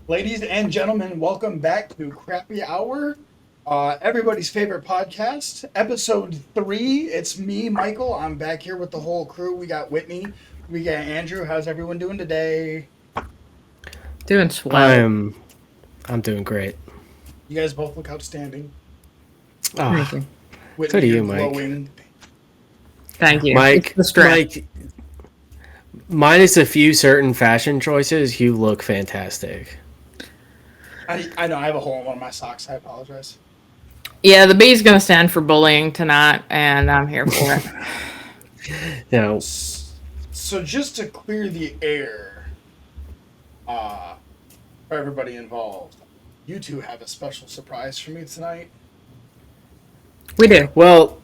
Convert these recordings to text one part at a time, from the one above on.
Ladies and gentlemen, welcome back to Crappy Hour, everybody's favorite podcast, episode 3. It's me, Michael. I'm back here with the whole crew. We got Whitney, we got Andrew. How's everyone doing today? Doing swell. I'm I'm doing great. You guys both look outstanding. Thank Ah, you. so Whitney, do you're you, Mike. glowing. Thank you. It's Mike, the stress. Mike, minus a few certain fashion choices, you look fantastic. I know I have a hole in one of my socks. I apologize. Yeah, the B's going to stand for bullying tonight, and I'm here for it. You know, So, just to clear the air uh, for everybody involved, you two have a special surprise for me tonight. We do. well,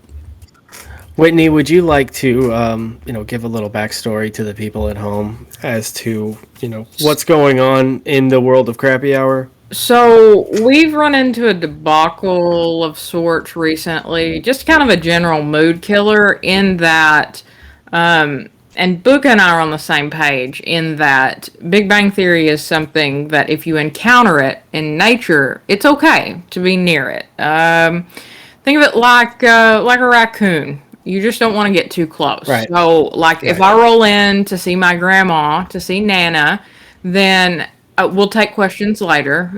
Whitney, would you like to, give a little backstory to the people at home as to, what's going on in the world of Crappy Hour? So, we've run into a debacle of sorts recently, just kind of a general mood killer in that, and Book and I are on the same page in that Big Bang Theory is something that if you encounter it in nature, it's okay to be near it. Think of it like a raccoon. You just don't want to get too close. Right, So, like, if right. I roll in to see my grandma, to see Nana, then we'll take questions later.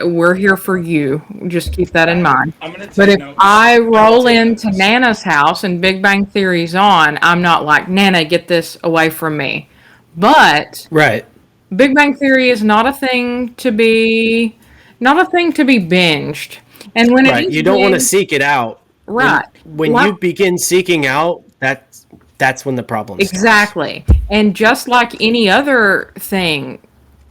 We're here for you. Just keep that in mind. I'm gonna But take if notes. I I will roll take into notes. Nana's house and Big Bang Theory's on, I'm not like, Nana, get this away from me. But Right, Big Bang Theory is not a thing to be binged. And when it right. is You don't want to binged, seek it out. When right. when Like you begin seeking out, that's when the problem starts. exactly. And just like any other thing,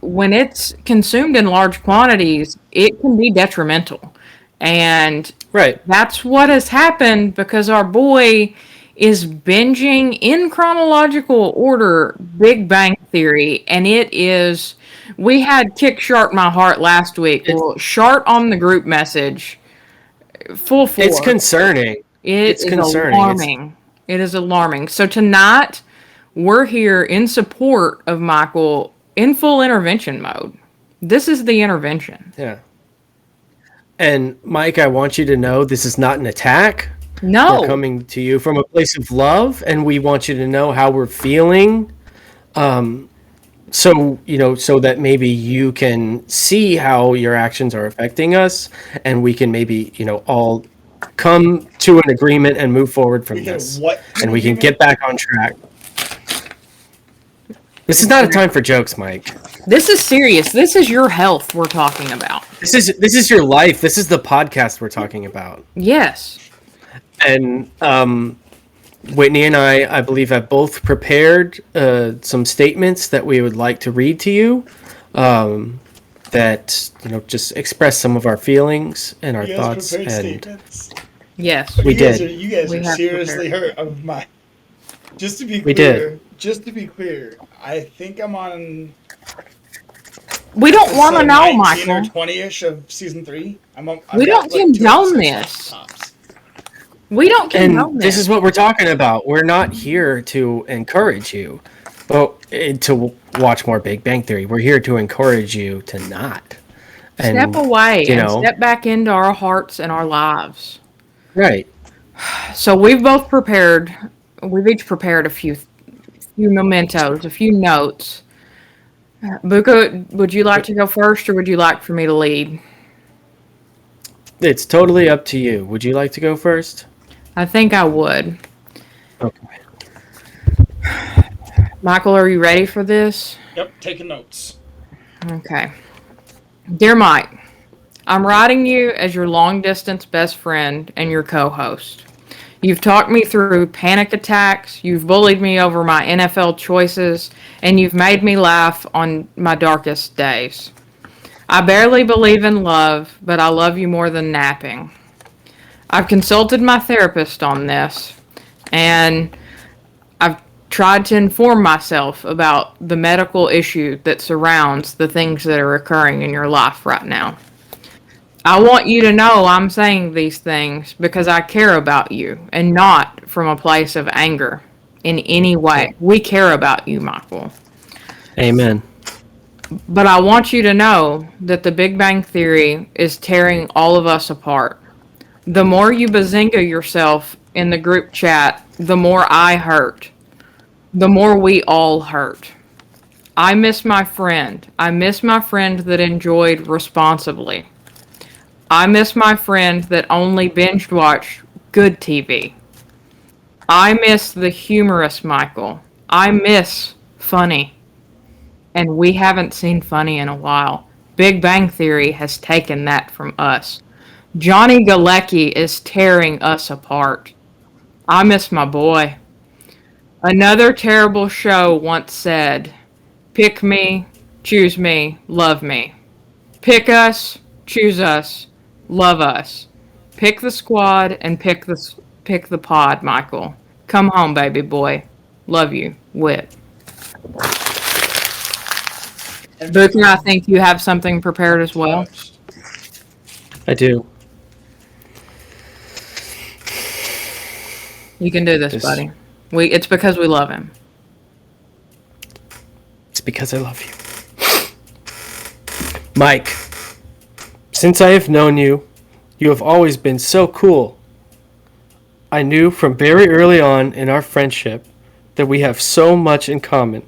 when it's consumed in large quantities, it can be detrimental. And Right. that's what has happened because our boy is binging in chronological order Big Bang Theory. And it is, we had Kick Shart My Heart last week. It's Well, Shart on the group message, full it's force. concerning. It It's is concerning. It's alarming. It is alarming. So tonight, we're here in support of Michael in full intervention mode. This is the intervention. yeah. And Mike, I want you to know this is not an attack. We're No, coming to you from a place of love, and we want you to know how we're feeling. So that maybe you can see how your actions are affecting us, and we can maybe, all come to an agreement and move forward We from can this, what to and an we can agreement? get back on track. This is not a time for jokes, Mike. this is serious. This is your health we're talking about. This is your life. This is the podcast we're talking about. Yes. And Whitney and I believe, have both prepared some statements that we would like to read to you. That just express some of our feelings and our You guys thoughts, prepared and statements. Yes. we did. You guys We are have seriously prepared. hurt of my. Just to be We clear, did. I think I'm on We don't want to episode know, 19 or Michael. 20-ish of season 3. I've We got don't like two condone episodes left this. tops. We don't And condone this this. is what we're talking about. We're not here to encourage you, to watch more Big Bang Theory. We're here to encourage you to not. Step And away you and know, step back into our hearts and our lives. right? So we've each prepared a few mementos, a few notes. Buka, would you like to go first or would you like for me to lead? It's totally up to you. Would you like to go first? I think I would. Okay. Michael, are you ready for this? Yep, taking notes. Okay. Dear Mike, I'm writing you as your long distance best friend and your co host. You've talked me through panic attacks, you've bullied me over my NFL choices, and you've made me laugh on my darkest days. I barely believe in love, but I love you more than napping. I've consulted my therapist on this, and I've tried to inform myself about the medical issue that surrounds the things that are occurring in your life right now. I want you to know I'm saying these things because I care about you and not from a place of anger in any way. We care about you, Michael. Amen. But I want you to know that the Big Bang Theory is tearing all of us apart. The more you bazinga yourself in the group chat, the more I hurt. The more we all hurt. I miss my friend. I miss my friend that enjoyed responsibly. I miss my friend that only binge watched good TV. I miss the humorous Michael. I miss funny. And we haven't seen funny in a while. Big Bang Theory has taken that from us. Johnny Galecki is tearing us apart. I miss my boy. Another terrible show once said, pick me, choose me, love me. Pick us, choose us, love us. Pick the squad and pick the pod, Michael. Come home, baby boy. Love you, Whit. And Booker, I think you have something prepared as well. touched. I do. You can do this, This- buddy. It's because we love him. It's because I love you. Mike, since I have known you, you have always been so cool. I knew from very early on in our friendship that we have so much in common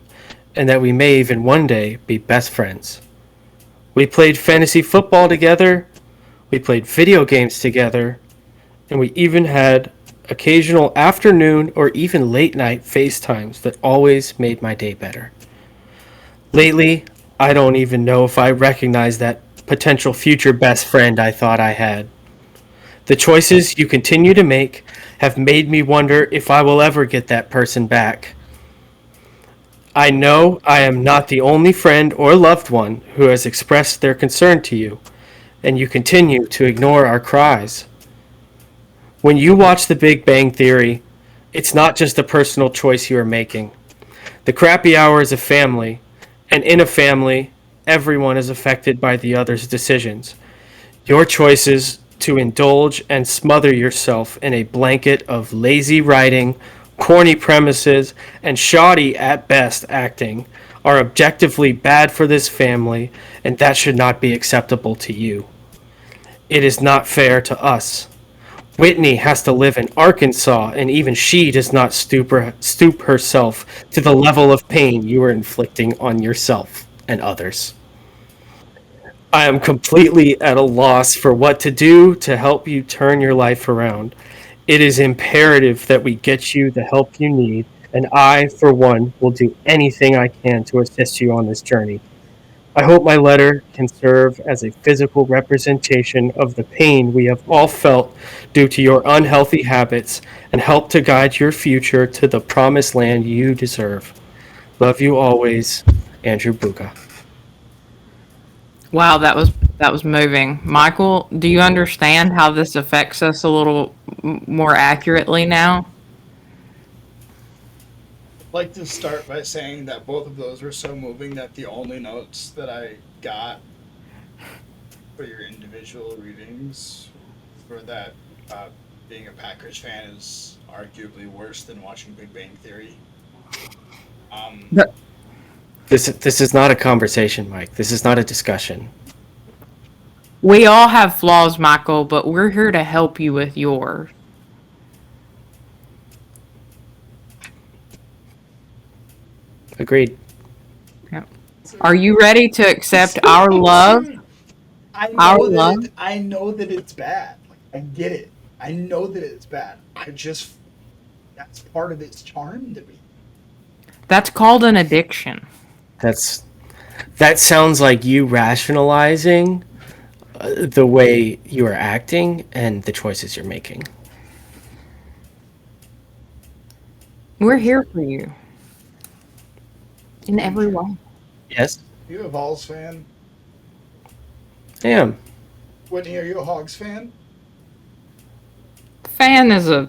and that we may even one day be best friends. We played fantasy football together, we played video games together, and we even had occasional afternoon or even late night FaceTimes that always made my day better. Lately, I don't even know if I recognize that potential future best friend I thought I had. The choices you continue to make have made me wonder if I will ever get that person back. I know I am not the only friend or loved one who has expressed their concern to you, and you continue to ignore our cries. When you watch The Big Bang Theory, it's not just a personal choice you are making. The Crappy Hour is a family, and in a family, everyone is affected by the other's decisions. Your choices to indulge and smother yourself in a blanket of lazy writing, corny premises, and shoddy at best acting are objectively bad for this family, and that should not be acceptable to you. It is not fair to us. Whitney has to live in Arkansas, and even she does not stoop herself to the level of pain you are inflicting on yourself and others. I am completely at a loss for what to do to help you turn your life around. It is imperative that we get you the help you need, and I, for one, will do anything I can to assist you on this journey. I hope my letter can serve as a physical representation of the pain we have all felt due to your unhealthy habits and help to guide your future to the promised land you deserve. Love you always, Andrew Buka. Wow, that was moving. Michael, do you understand how this affects us a little more accurately now? I'd like to start by saying that both of those were so moving that the only notes that I got for your individual readings for that being a Packers fan is arguably worse than watching Big Bang Theory. But This is not a conversation, Mike. This is not a discussion. we all have flaws, Michael, but we're here to help you with yours. Agreed. Yep. Are you ready to accept our love? I Our know that love? I know that it's bad. Like, I get it. I know that it's bad. I just that's part of its charm to me. That's called an addiction. That's that sounds like you rationalizing the way you are acting and the choices you're making. We're here for you in every way. Yes, Are you a Vols fan? I am. Whitney, are you a Hogs fan? Fan is a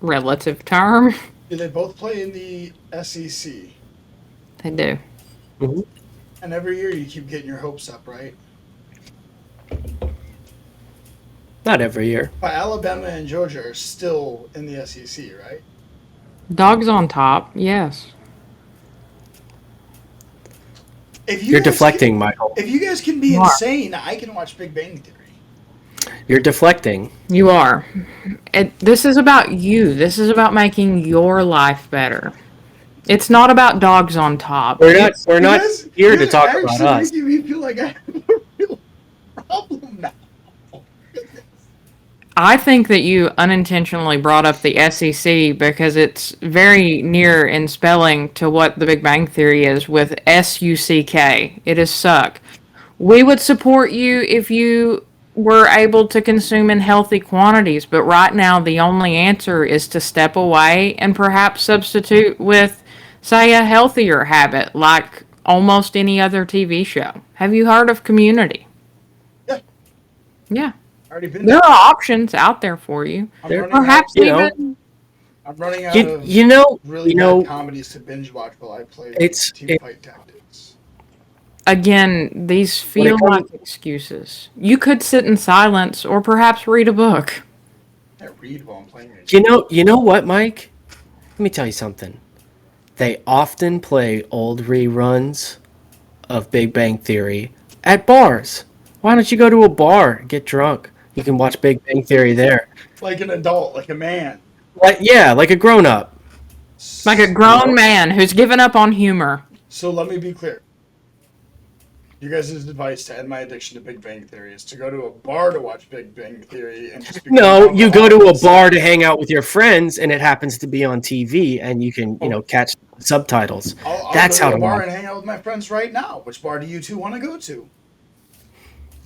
relative term. Do they both play in the SEC? They do. Mhm. And every year you keep getting your hopes up, right? Not every year. But Alabama and Georgia are still in the SEC, right? Dogs on top, yes. If you You're guys deflecting, can, Michael. if you guys can be You are. insane, I can watch Big Bang Theory. You're deflecting. You are. This is about you. This is about making your life better. It's not about dogs on top. We're not. It's We're not You here to guys talk are about actually us. making me feel like I have a real problem now. I think that you unintentionally brought up the SEC because it's very near in spelling to what the Big Bang Theory is with SUCK. It is suck. We would support you if you were able to consume in healthy quantities, but right now the only answer is to step away and perhaps substitute with, say, a healthier habit like almost any other TV show. Have you heard of Community? Yeah, Yeah. already been. There are options out there for you. I'm There- running out. Perhaps You know, even I'm running out you of you know really you bad know comedies to binge watch while I play it's Team it, Fight Tactics. again, these when it feel comes. like excuses. You could sit in silence or perhaps read a book. I read while I'm playing it. You know what, Mike? Let me tell you something. They often play old reruns of Big Bang Theory at bars. Why don't you go to a bar and get drunk? You can watch Big Bang Theory there. Like an adult, like a man. Like yeah, like a grown up. Like a grown man who's given up on humor. So let me be clear. You guys' advice to end my addiction to Big Bang Theory is to go to a bar to watch Big Bang Theory and just become No, you go to a alcoholics. bar to hang out with your friends, and it happens to be on TV, and you can catch subtitles. I'll That's go how to a to bar watch. and hang out with my friends right now. Which bar do you two want to go to?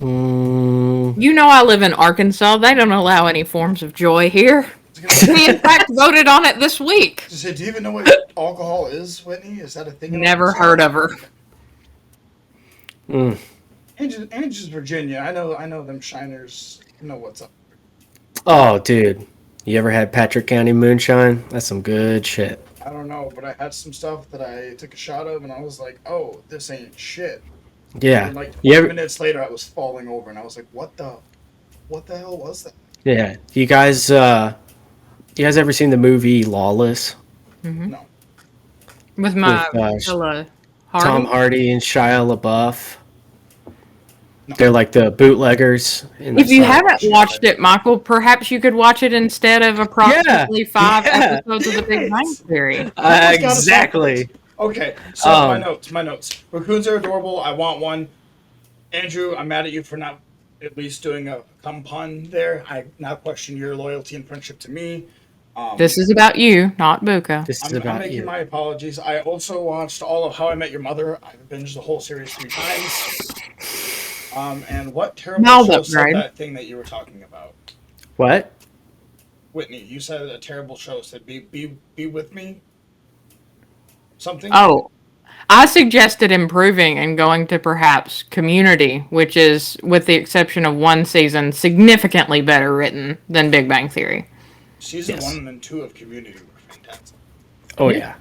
You know I live in Arkansas. They don't allow any forms of joy here. We, in fact, voted on it this week. Just say, do you even know what alcohol is, Whitney? Is that a thing? in Never Arkansas? heard of her. Angie's Virginia. I know them shiners know what's up. Oh, dude, you ever had Patrick County moonshine? That's some good shit. I don't know, but I had some stuff that I took a shot of, and I was like, "Oh, this ain't shit." Yeah, And like you 5 ever, minutes later, I was falling over, and I was like, "What the hell was that?" yeah. You guys ever seen the movie Lawless No. With my with Priscilla Tom Hardy. Hardy and Shia LaBeouf? No. They're like the bootleggers. In If you the haven't watched it, Michael, perhaps you could watch it instead of approximately five yeah. episodes of The Big Bang Yes. Theory. Someone's gotta stop Exactly. this. Okay, so Um, my notes. Raccoons are adorable. I want one. Andrew, I'm mad at you for not at least doing a cum pun there. I now question your loyalty and friendship to me. This is about you, not Buka. This is I'm about making you. my apologies. I also watched all of How I Met Your Mother. I've binged the whole series 3 times. And what terrible Mild show said upgrade. that thing that you were talking about? What? Whitney, you said a terrible show said be with me. Something. Oh, I suggested improving and going to perhaps Community, which is, with the exception of one season, significantly better written than Big Bang Theory. Season Yes. 1 and 2 of Community were fantastic. Oh yeah.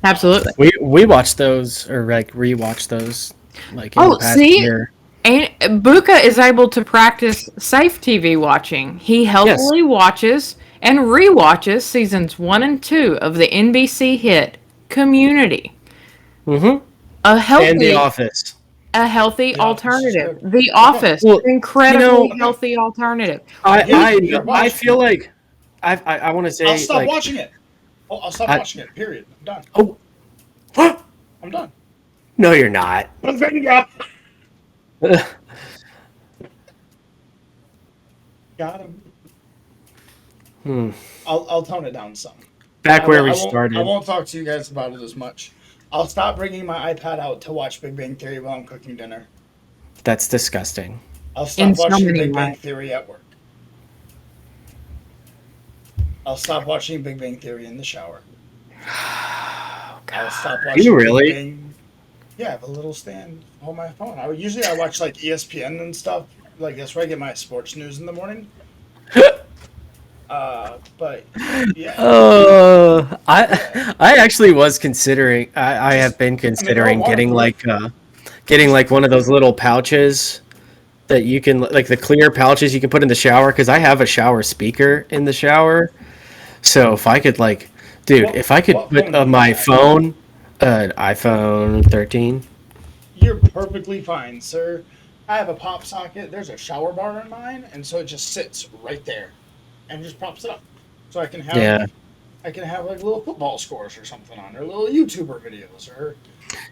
Absolutely. We watched those or like rewatched those like in the past see? year. And Buka is able to practice safe TV watching. He healthily watches and rewatches seasons 1 and 2 of the NBC hit Community. Mm-hmm. A healthy, And The Office. a healthy The Office is alternative. good. The Office, Well, incredibly you know- healthy alternative. I feel like I want to say I'll stop like, watching it. I'll stop watching it. Period. I'm done. Oh, I'm done. no, you're not. Got him. I'll tone it down some. Back where we I won't started. talk to you guys about it as much. I'll stop bringing my iPad out to watch Big Bang Theory while I'm cooking dinner. That's disgusting. I'll stop In so watching many Big Bang ways. Theory at work. I'll stop watching Big Bang Theory in the shower. I'll stop watching. you really? Big Bang... Yeah, I have a little stand on my phone. I watch like ESPN and stuff. Like that's where I get my sports news in the morning. But yeah. I actually was considering. I have been considering getting like one of those little pouches that you can like the clear pouches you can put in the shower because I have a shower speaker in the shower. So if I could if I could what put phone do you my have? phone, iPhone 13. You're perfectly fine, sir. I have a pop socket. There's a shower bar in mine, and so it just sits right there, and just props it up, so Yeah. I can have like little football scores or something on, or little YouTuber videos, or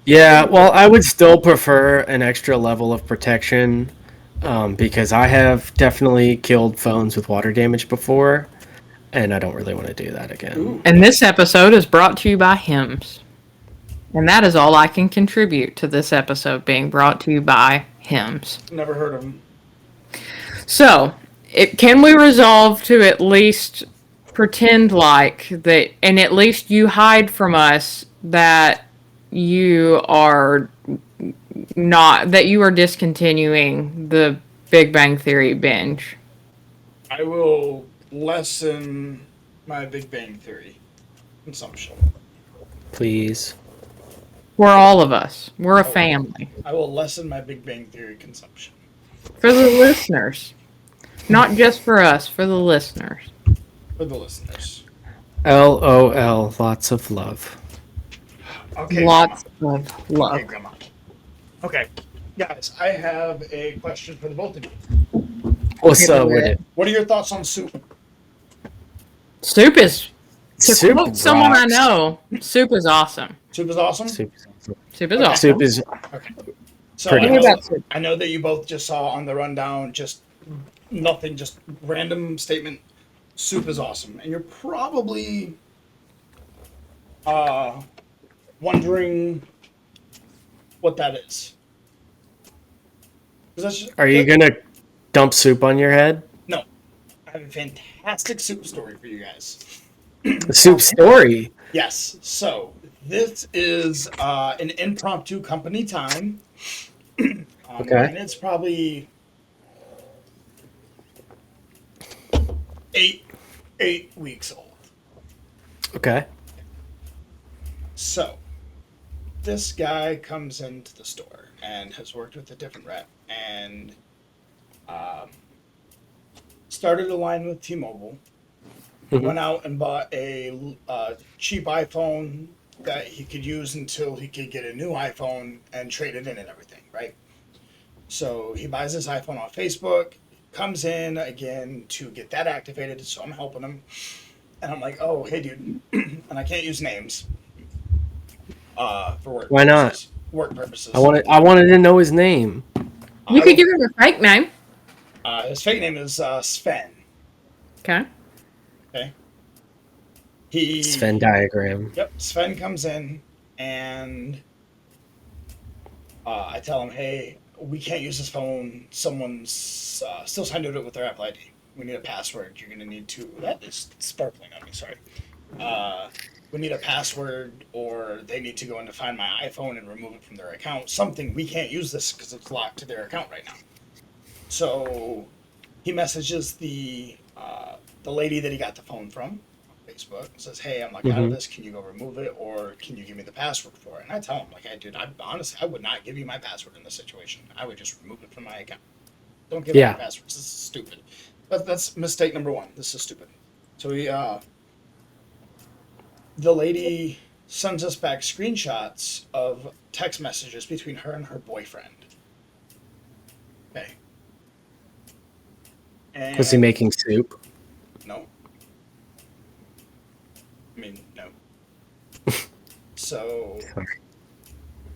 Yeah, whatever. well, I would still prefer an extra level of protection because I have definitely killed phones with water damage before, and I don't really want to do that again. Ooh, And this episode is brought to you by Hims. And that is all I can contribute to this episode being brought to you by Hims. never heard of them. So, can we resolve to at least pretend like that, and at least you hide from us that you are not, that you are discontinuing the Big Bang Theory binge? I will lessen my Big Bang Theory consumption. Please. For all of us. We're a I will, family. I will lessen my Big Bang Theory consumption For the listeners. Not just for us, for the listeners. for the listeners. LOL, lots of love. Okay, Lots Grandma. of love. Okay, Grandma. Okay, guys, I have a question for the both of you. What's up with it? What are your thoughts on soup? Soup is, to Soup quote someone I rocks. know, soup is awesome. Soup is awesome. Soup is awesome. Soup is Okay. awesome. Soup is Okay. So Pretty I Tell me know, about soup. I know that you both just saw on the rundown just nothing, just random statement. Soup is awesome, and you're probably uh, wondering what that is. 'Cause Are you gonna dump soup on your head? No, I have a fantastic soup story for you guys. The soup story. Yes, so this is an impromptu company time. Okay. And it's probably eight weeks old. Okay. So this guy comes into the store and has worked with a different rep and started a line with T-Mobile. Mhm. Went out and bought a cheap iPhone that he could use until he could get a new iPhone and trade it in and everything, right? So he buys this iPhone on Facebook, comes in again to get that activated, so I'm helping him. And I'm like, oh, hey, dude. And I can't use names for work Why not? purposes. Work purposes. I wanted to know his name. You could give him a fake name. His fake name is Sven. Okay. Okay. Sven diagram. Yep. Sven comes in and I tell him, hey, we can't use this phone. Someone's still signed to it with their Apple ID. We need a password. You're going to need to. That is sparkling on me, sorry. We need a password, or they need to go in to find my iPhone and remove it from their account. Something. We can't use this because it's locked to their account right now. So he messages the lady that he got the phone from on Facebook and says, hey, I'm like out of this. Can you go remove it, or can you give me the password for it? And I tell him, like, hey, dude, honestly, I would not give you my password in this situation. I would just remove it from my account. Don't give me my passwords. This is stupid. That's mistake number one. This is stupid. So the lady sends us back screenshots of text messages between her and her boyfriend. Okay. And Was he making soup? No. I mean, no. So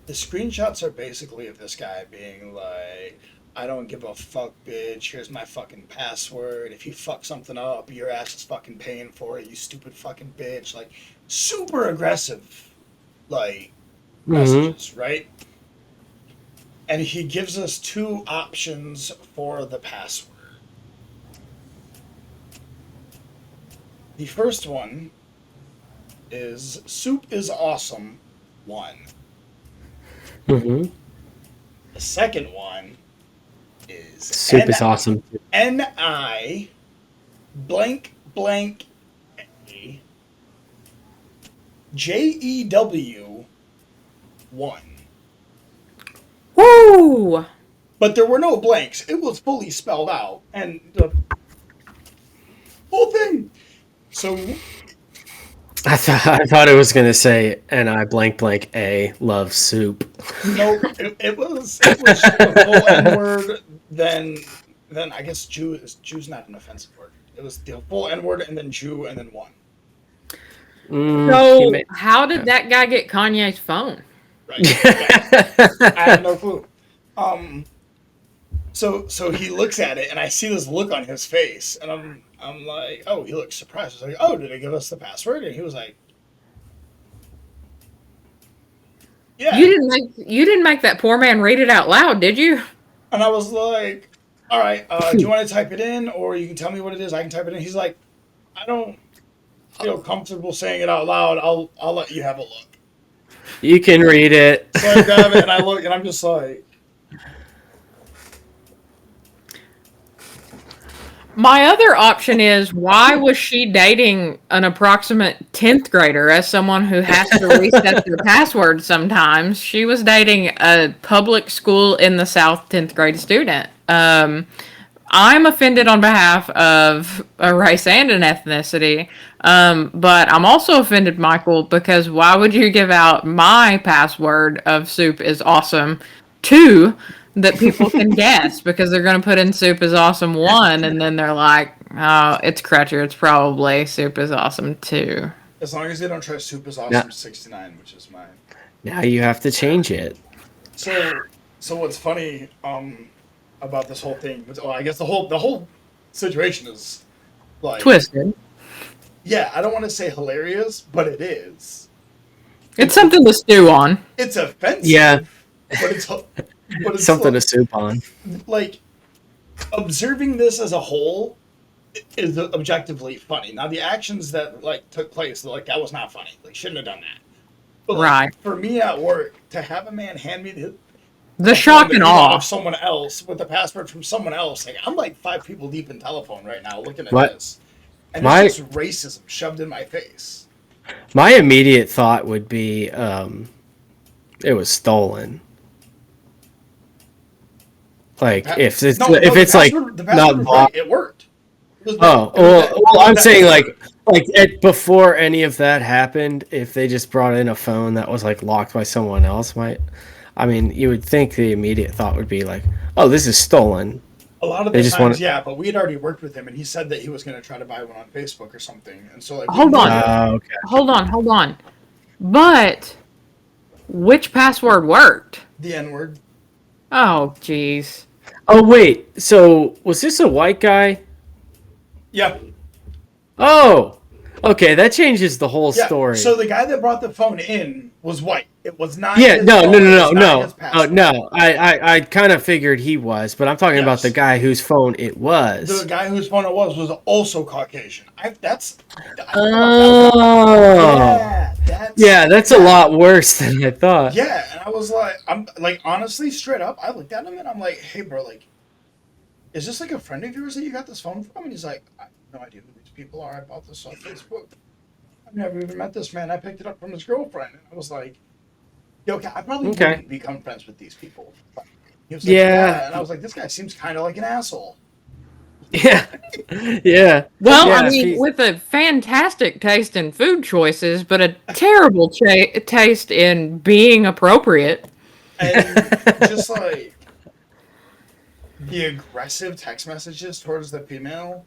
the screenshots are basically of this guy being like, I don't give a fuck, bitch. Here's my fucking password. If you fuck something up, your ass is fucking paying for it, you stupid fucking bitch. Like, super aggressive, like, messages, right? And he gives us two options for the password. The first one is soup is awesome, 1. Mm-hmm. The second one is Soup is awesome. NI blank blank A JEW 1. Woo! But there were no blanks. It was fully spelled out. And the whole thing. So I thought it was gonna say, and I blank blank a love soup. No, it was the full N word. Then I guess Jew's not an offensive word. It was the full N word and then Jew and then one. He So, may. how did that guy get Kanye's phone? Right. Yeah. I have no clue. Um. So he looks at it and I see this look on his face and I'm like, oh, he looks surprised. I was like, oh, did they give us the password? And he was like, yeah. You didn't make that poor man read it out loud, did you? And I was like, all right, do you want to type it in or you can tell me what it is? I can type it in. He's like, I don't feel comfortable saying it out loud. I'll let you have a look. You can read it. So I grab it and I look and I'm just like, My other option is, why was she dating an approximate 10th grader as someone who has to reset their password sometimes? She was dating a public school in the South 10th grade student. I'm offended on behalf of a race and an ethnicity, but I'm also offended, Michael, because why would you give out my password of soup is awesome to that people can guess because they're going to put in soup is awesome one and then they're like, oh, it's Crutcher. It's probably soup is awesome two. as long as they don't try Soup is Yeah. Awesome 69, which is mine. Now you have to change it. So what's funny about this whole thing? I guess the whole situation is like Twisted. yeah, I don't want to say hilarious, but it is. It's something to stew on. It's offensive. Yeah. But it's Something to like, soup on. like observing this as a whole is objectively funny. Now the actions that like took place, like that was not funny. Like shouldn't have done that. But like, Right. for me at work to have a man hand me The shock and awe. of someone else with the password from someone else, like I'm like 5 people deep in telephone right now looking at What? this, and My- it's just racism shoved in my face. My immediate thought would be, it was stolen. Like if it's No, if the it's like password, the not password was blocked. right. It worked. It was Oh, it was well, I'm that- saying before any of that happened, if they just brought in a phone that was like locked by someone else, I mean, you would think the immediate thought would be like, oh, this is stolen. a lot of they the just times, want- yeah, but we had already worked with him, and he said that he was going to try to buy one on Facebook or something, and so like we Hold knew on. that- Okay. Hold on. But which password worked? the N word. Oh, jeez. Oh wait, so was this a white guy? Yeah, Oh, okay, that changes the whole yeah. story. So the guy that brought the phone in was white. It was not. Yeah, his no, phone. no, It no, was no, not no. his password. No. I kind of figured he was, but I'm talking about Yes. the guy whose phone it was. The guy whose phone it was also Caucasian. Oh. Yeah, that's a lot worse than I thought. Yeah, and I was like, I'm like, honestly, straight up, I looked at him and I'm like, hey, bro, like, is this like a friend of yours that you got this phone from? And he's like, I have no idea who these people are. I bought this on Facebook. I've never even met this man. I picked it up from his girlfriend. And I was like, yo, I probably wouldn't become friends with these people. He was like, Yeah. And I was like, this guy seems kind of like an asshole. Yeah. Yeah. Well, Yeah, I mean, he- with a fantastic taste in food choices, but a terrible taste in being appropriate. And just like the aggressive text messages towards the female,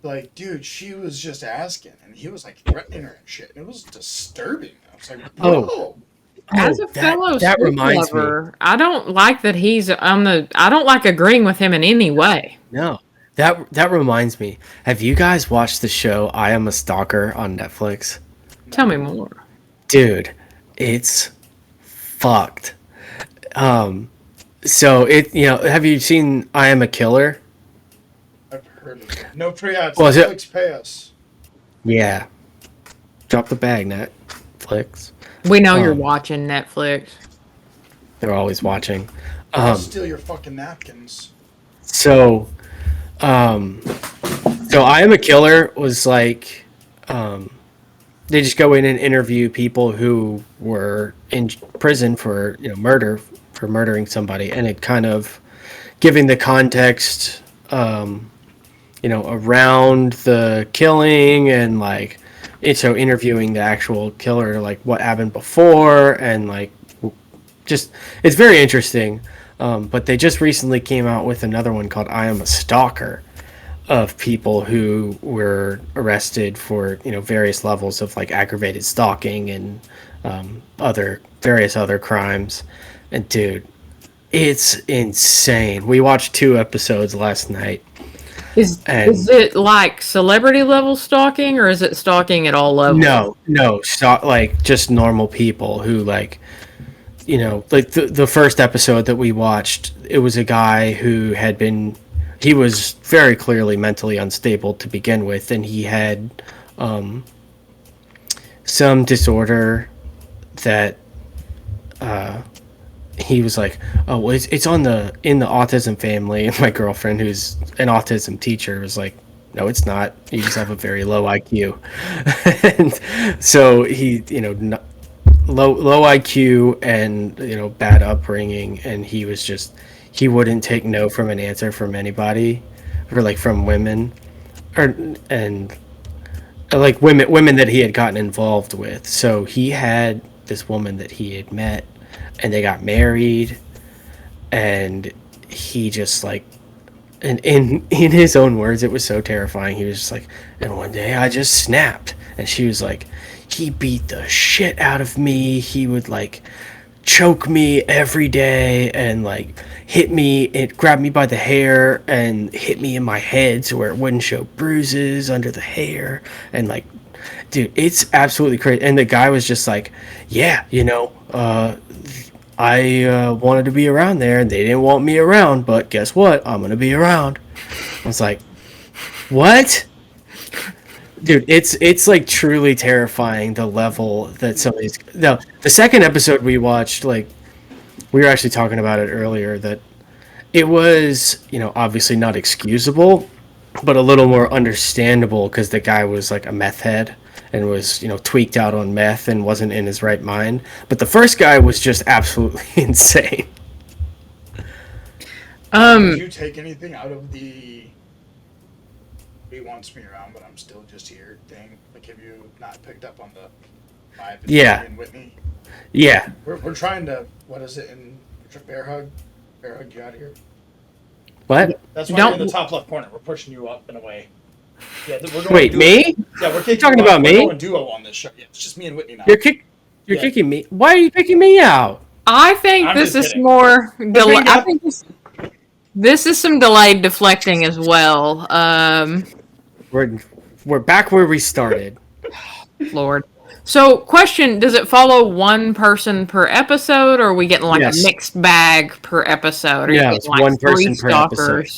like, dude, she was just asking, and he was like threatening her and shit. And it was disturbing. I was like, bro. Oh. As a that- fellow that soup reminds me. lover, I don't like that he's on the. I don't like agreeing with him in any way. No. That reminds me. Have you guys watched the show I Am a Stalker on Netflix? Tell me more. Dude, it's fucked. So have you seen I Am a Killer? I've heard of it. No free ads. Was it- Netflix pay us. Yeah. Drop the bag, Netflix. We know you're Um, watching Netflix. They're always watching. I'll steal your fucking napkins. So I Am a Killer was like, they just go in and interview people who were in prison for murder, for murdering somebody, and it kind of giving the context, around the killing and like so interviewing the actual killer, like what happened before, and like just it's very interesting. But they just recently came out with another one called "I Am a Stalker," of people who were arrested for various levels of like aggravated stalking and other various other crimes. And dude, it's insane. We watched 2 episodes last night. Is it like celebrity level stalking, or is it stalking at all levels? No, like just normal people who like like the first episode that we watched, it was a guy who he was very clearly mentally unstable to begin with, and he had some disorder that he was like, oh, well, it's in the autism family. And my girlfriend, who's an autism teacher, was like, no, it's not. You just have a very low IQ. And so he, low IQ and bad upbringing, and he wouldn't take no from an answer from anybody, or like from women, and like women that he had gotten involved with. So he had this woman that he had met, and they got married, and he just like, and in his own words, it was so terrifying. He was just like, and one day I just snapped. And she was like, he beat the shit out of me. He would like choke me every day and like hit me, it grabbed me by the hair and hit me in my head so where it wouldn't show bruises under the hair. And like, dude, it's absolutely crazy. And the guy was just like, yeah, I wanted to be around there and they didn't want me around, but guess what? I'm going to be around. I was like, what? Dude, it's like truly terrifying, the level that some of these. No, the second episode we watched, like we were actually talking about it earlier, that it was obviously not excusable, but a little more understandable because the guy was like a meth head and was tweaked out on meth and wasn't in his right mind. But the first guy was just absolutely insane. Did you take anything out of the "he wants me around, but I'm still just here" thing? Like, have you not picked up on the vibe in Whitney? Yeah. We're trying to, what is it in bear hug? Bear hug you out of here. What? That's why you're in the top left corner. We're pushing you up in a way. Yeah, we're going Wait, me? Yeah, we're talking about me? We're going duo on this show. Yeah, it's just me and Whitney now. You're kicking me. Why are you kicking me out? I think this is more. I think this is some delayed deflecting as well. We're back where we started. Lord. So, question: does it follow one person per episode, or are we getting like a mixed bag per episode? Or yeah, it's like one person per episode.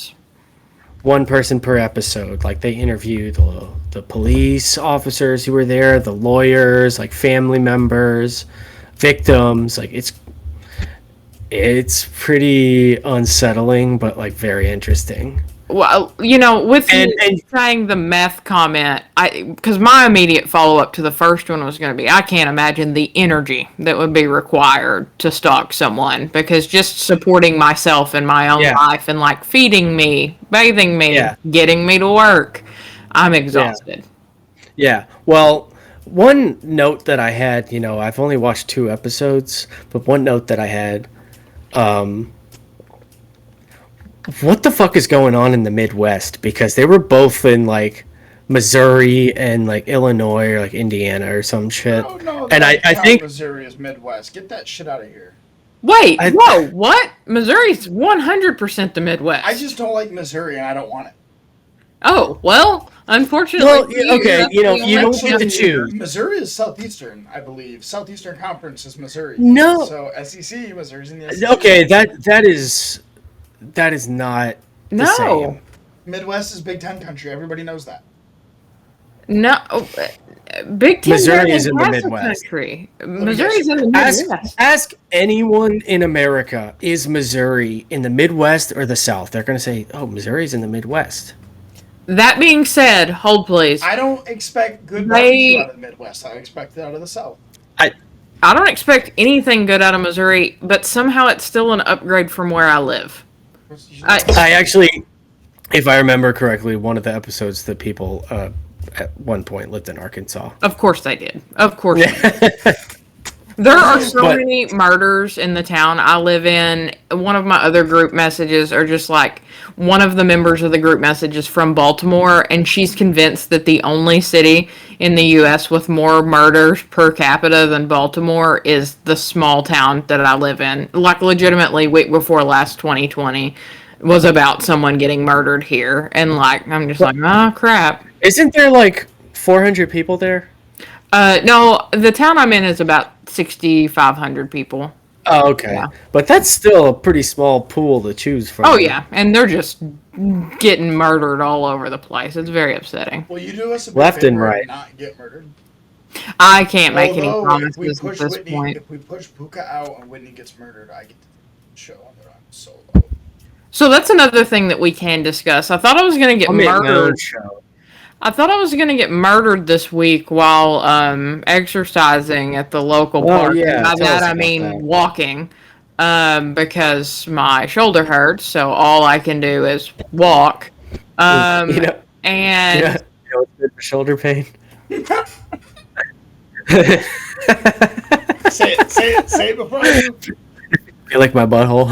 One person per episode. Like they interview the police officers who were there, the lawyers, like family members, victims. Like it's pretty unsettling, but like very interesting. Well, with you saying the meth comment, because my immediate follow-up to the first one was going to be, I can't imagine the energy that would be required to stalk someone, because just supporting myself in my own life and like feeding me, bathing me, getting me to work, I'm exhausted. Yeah. Well, one note that I had, I've only watched 2 episodes, but one note that I had, what the fuck is going on in the Midwest? Because they were both in like Missouri and like Illinois or like Indiana or some shit. No, and I think Missouri is Midwest. Get that shit out of here. Wait, whoa, what? Missouri's 100% the Midwest. I just don't like Missouri and I don't want it. Oh, well, unfortunately. Well, okay, you don't get to choose. Missouri is Southeastern, I believe. Southeastern Conference is Missouri. No. So SEC, Missouri's in the SEC. Okay, that is not the same. Midwest is Big Ten country. Everybody knows that. No, Big Ten Missouri is in the Midwest. Country. Missouri's in the Midwest. Ask anyone in America, is Missouri in the Midwest or the South? They're going to say, oh, Missouri's in the Midwest. That being said, hold please. I don't expect good barbecue out of the Midwest. I expect it out of the South. I don't expect anything good out of Missouri, but somehow it's still an upgrade from where I live. I actually, if I remember correctly, one of the episodes that people at one point lived in Arkansas. Of course they did. Of course. There are so many murders in the town I live in. One of my other group messages are just like one of the members of the group message is from Baltimore, and she's convinced that the only city in the U.S. with more murders per capita than Baltimore is the small town that I live in. Like, legitimately, week before last, 2020, was about someone getting murdered here. And, like, I'm just like, oh, crap. Isn't there like 400 people there? No, the town I'm in is about 6,500 people. Oh, okay. Yeah. But that's still a pretty small pool to choose from. Oh, yeah. And they're just getting murdered all over the place. It's very upsetting. Well, you do us a big left favor and right. Not get murdered. I can't make any promises at this point. If we push Puka out and Whitney gets murdered, I get the show on their own solo. So that's another thing that we can discuss. I thought I was going to get murdered. I thought I was going to get murdered this week while exercising at the local park. Yeah, by that I mean walking, because my shoulder hurts, so all I can do is walk. And you know what's good for shoulder pain? Say it before I do. You like my butthole?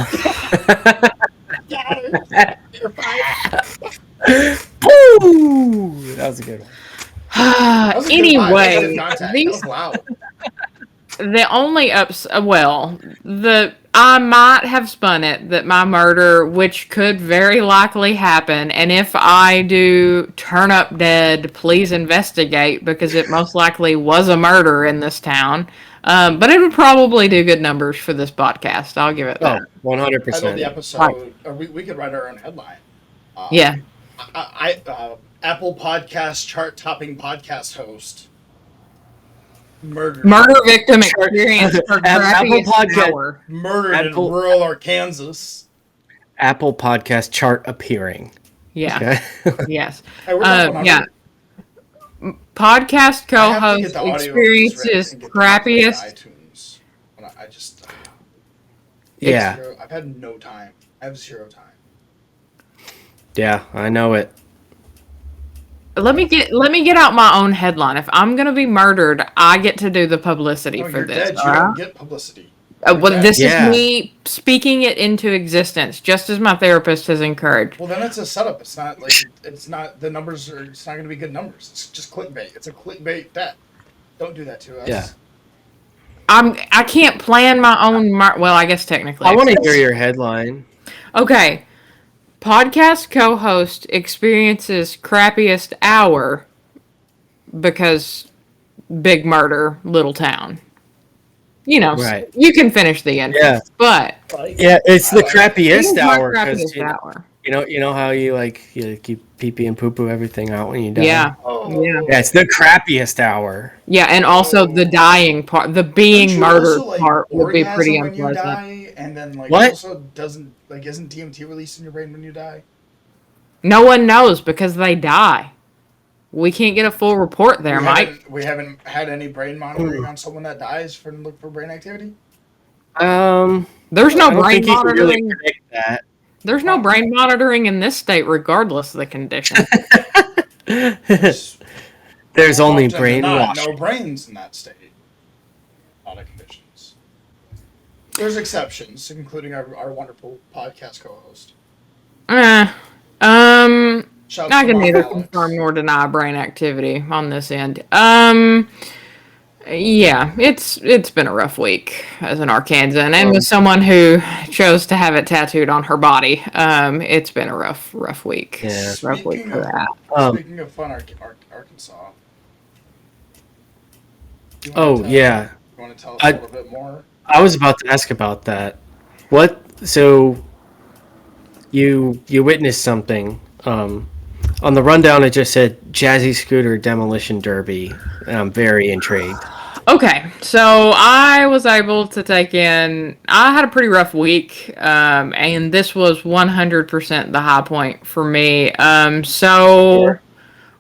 You're fine. Ooh, that was a good one. Anyway, wow. The only I might have spun it that my murder, which could very likely happen, and if I do turn up dead, please investigate, because it most likely was a murder in this town. But it would probably do good numbers for this podcast. I'll give it that. 100%. I love the episode. We could write our own headline. Yeah. Apple Podcast chart-topping podcast host. Murder victim experience for Apple Podcast hour. Murdered in rural Arkansas. Apple Podcast chart appearing. Yeah. Okay. Yes. Hey, yeah. Podcast co-host experiences crappiest. iTunes. I just. Yeah. I've had no time. I have 0 time. Yeah, I know it. Let me get out my own headline. If I'm gonna be murdered, I get to do the publicity for you're this. Dead. You don't get publicity. This is me speaking it into existence, just as my therapist has encouraged. Well, then it's a setup. It's not like it's not the numbers are. It's not going to be good numbers. It's just clickbait. It's a clickbait bet. Don't do that to us. Yeah. I can't plan my own. Well, I guess technically. I want to hear your headline. Okay. Podcast co-host experiences crappiest hour because big murder, little town. You know, right. You can finish the end. Yeah. But yeah, it's the crappiest hour. Crappiest hour. You know how you keep pee-pee and poo-poo everything out when you die? Yeah. Yeah, it's the crappiest hour. Yeah, and also the dying part, the being murdered part would be pretty unpleasant. When you die, and then what? Also isn't DMT released in your brain when you die? No one knows because they die. We can't get a full report there, Mike. We haven't had any brain monitoring on someone that dies for look for brain activity. There's no brain monitoring. Really that. There's no brain monitoring in this state, regardless of the condition. There's only brainwashing. No brains in that state. A lot of conditions. There's exceptions, including our wonderful podcast co-host. I can neither confirm nor deny brain activity on this end. Yeah, it's been a rough week as an Arkansan, and with someone who chose to have it tattooed on her body. It's been a rough week. Yeah. Rough week for that. Speaking of fun, Arkansas. Yeah. You want to tell us a little bit more? I was about to ask about that. So you witnessed something. On the rundown, it just said Jazzy Scooter Demolition Derby, and I'm very intrigued. Okay, so I was able to take in. I had a pretty rough week, and this was 100% the high point for me. So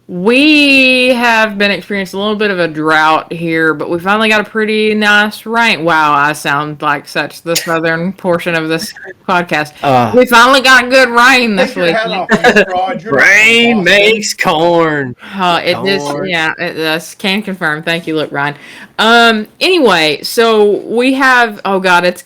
We have been experiencing a little bit of a drought here, but we finally got a pretty nice rain. Wow, I sound like such the southern portion of this podcast. Uh, We finally got good rain Take this your week. hat off, you fraud. You're not from Rain Boston. makes corn. It just Corn. can confirm. Thank you, look, Ryan. Anyway, so we have. Oh God, it's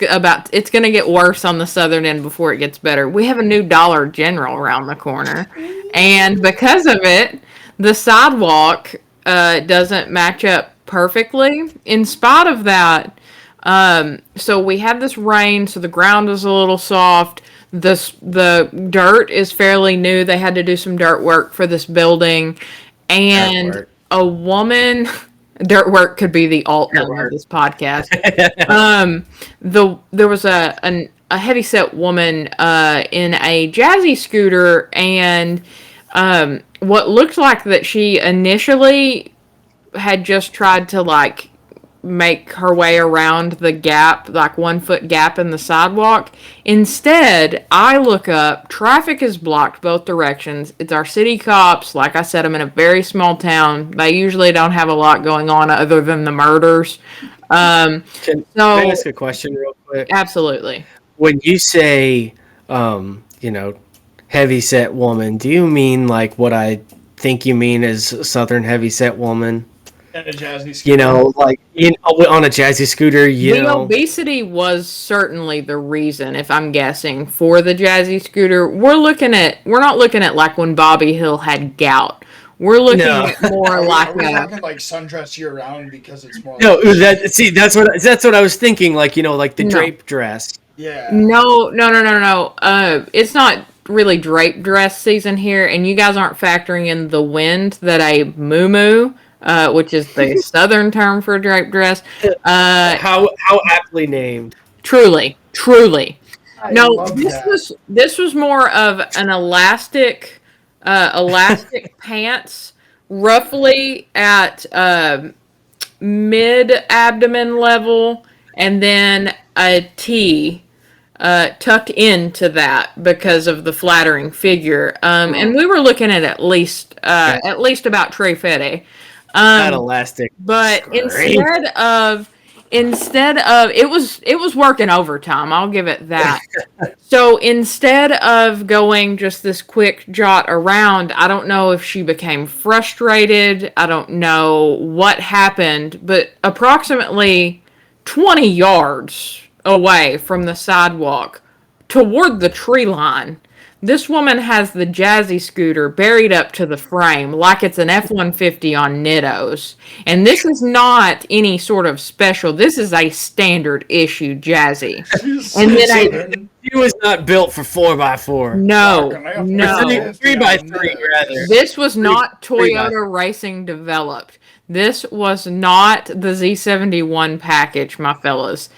gonna get worse on the southern end before it gets better. We have a new Dollar General around the corner, and because of it, the sidewalk doesn't match up perfectly. In spite of that, so we had this rain, so the ground was a little soft. The dirt is fairly new. They had to do some dirt work for this building, and Dirt work. a woman. Dirt work could be the alt name of this podcast. There was a heavy set woman in a jazzy scooter, and what looked like that she initially had just tried to like make her way around the gap, like 1 foot gap in the sidewalk. Instead, I look up, traffic is blocked both directions. It's our city cops. Like I said, I'm in a very small town. They usually don't have a lot going on other than the murders. Can I ask a question real quick? Absolutely. When you say, heavy set woman, do you mean like what I think you mean as southern heavy set woman? And a jazzy scooter. On a jazzy scooter, The obesity was certainly the reason, if I'm guessing, for the jazzy scooter. We're not looking at like when Bobby Hill had gout. We're looking at more like Are we talking like sundress year round because it's more. No, that's what I was thinking. Like like the drape dress. Yeah. No. It's not really drape dress season here, and you guys aren't factoring in the wind that a muumuu, which is the southern term for drape dress. How aptly named. Truly. I No, love this was more of an elastic pants, roughly at mid abdomen level, and then a tee tucked into that because of the flattering figure. And we were looking at least about Trey Fede. That elastic. But Great. instead of it was working overtime, I'll give it that. So instead of going just this quick jot around, I don't know if she became frustrated, I don't know what happened, but approximately 20 yards away from the sidewalk toward the tree line, this woman has the jazzy scooter buried up to the frame like it's an F-150 on Nittos. And this is not any sort of special. This is a standard issue jazzy. And then She was not built for 4x4. No. 3x3 rather. This was not Toyota Racing developed. This was not the Z71 package, my fellas.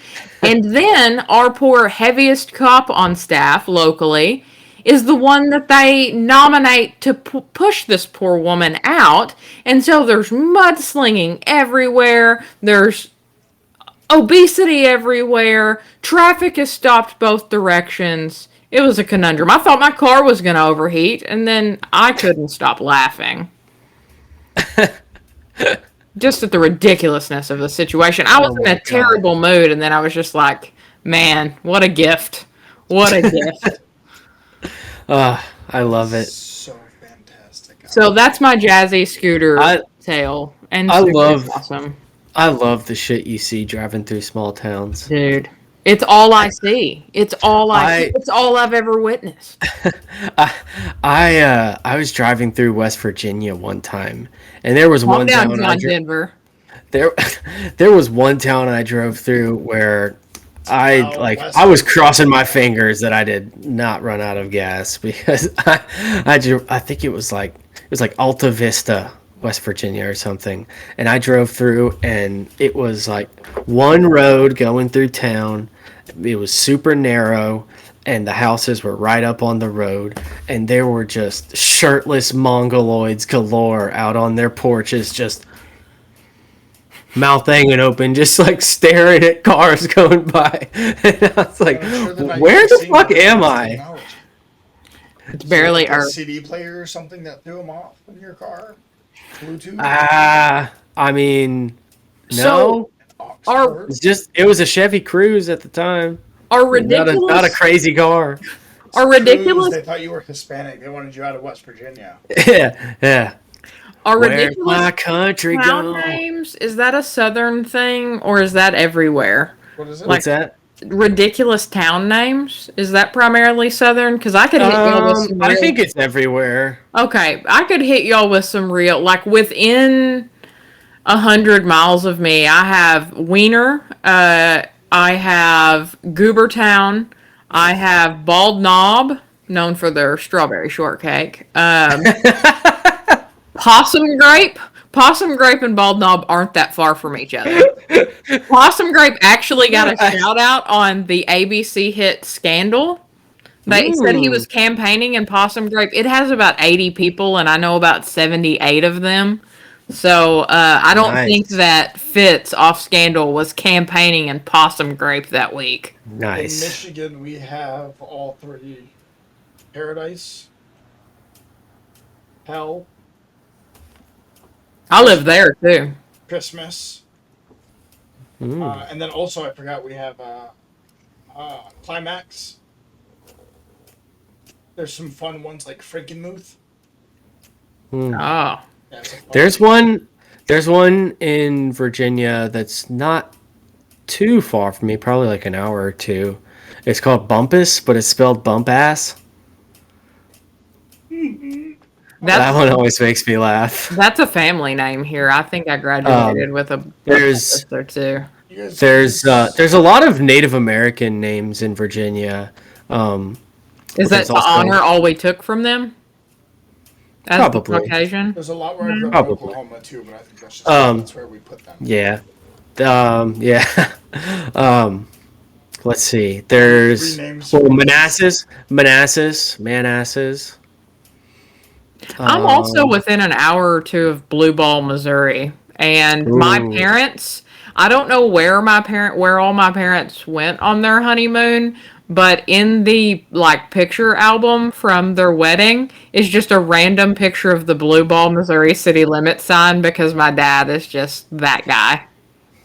And then our poor heaviest cop on staff locally is the one that they nominate to push this poor woman out. And so there's mudslinging everywhere. There's obesity everywhere. Traffic is stopped both directions. It was a conundrum. I thought my car was going to overheat, and then I couldn't stop laughing. Just at the ridiculousness of the situation. I was in a terrible mood, and then I was just like, man, what a gift. What a gift. I love it. So fantastic. So that's my jazzy scooter tale. And I super love- awesome. I love the shit you see driving through small towns. Dude. It's all I see. It's all it's all I've ever witnessed. I was driving through West Virginia one time, and there was one down, town Denver. there was one town I drove through where I was crossing my fingers that I did not run out of gas because I think it was like Alta Vista, West Virginia or something, and I drove through and it was like one road going through town. It was super narrow and the houses were right up on the road, and there were just shirtless mongoloids galore out on their porches, just mouth hanging open, just like staring at cars going by. And I was like, where the fuck am I? It's barely a Earth. CD player or something that threw them off in your car. Bluetooth, I mean, So no. are Oxford. It was a Chevy Cruze at the time. are Not a ridiculous crazy car. are Cruise, ridiculous they thought you were Hispanic. They wanted you out of West Virginia. Yeah, yeah. are Where's ridiculous my country town gone? names? Is that a southern thing or is that everywhere? What is it? Like What's that? ridiculous town names? Is that primarily southern? Because I could hit y'all with some I real. think it's everywhere. Okay, I could hit y'all with some real, like within 100 miles of me. I have Wiener. I have Goobertown. I have Bald Knob, known for their strawberry shortcake. Possum Grape. Possum Grape and Bald Knob aren't that far from each other. Possum Grape actually got a shout out on the ABC hit Scandal. They said he was Mm, campaigning in Possum Grape. It has about 80 people, and I know about 78 of them. So I don't think nice, that Fitz off Scandal was campaigning in Possum Grape that week. In nice. Michigan, we have all three: Paradise, Hell, I live there too. Christmas, Mm, and then also I forgot we have Climax. There's some fun ones like Frankenmuth. mm. Oh, Yeah, it's a fun There's one. There's one in Virginia that's not too far from me, probably like an hour or two. It's called Bumpus, but it's spelled bump ass. That that's one always makes me laugh. that's a family name here. I think I graduated with a There's sister too. You guys, there's a lot of Native American names in Virginia. Um, Is that there's to also honor all we took from them as the probably Caucasian? there's a lot where I grew up in probably Oklahoma too, but I think that's just Um, that's where we put them. yeah yeah. um, let's see. Three There's names. Manassas. I'm also Um, within an hour or two of Blue Ball, Missouri, and my ooh, parents. I don't know where all my parents went on their honeymoon, but in the like picture album from their wedding is just a random picture of the Blue Ball, Missouri city limit sign because my dad is just that guy.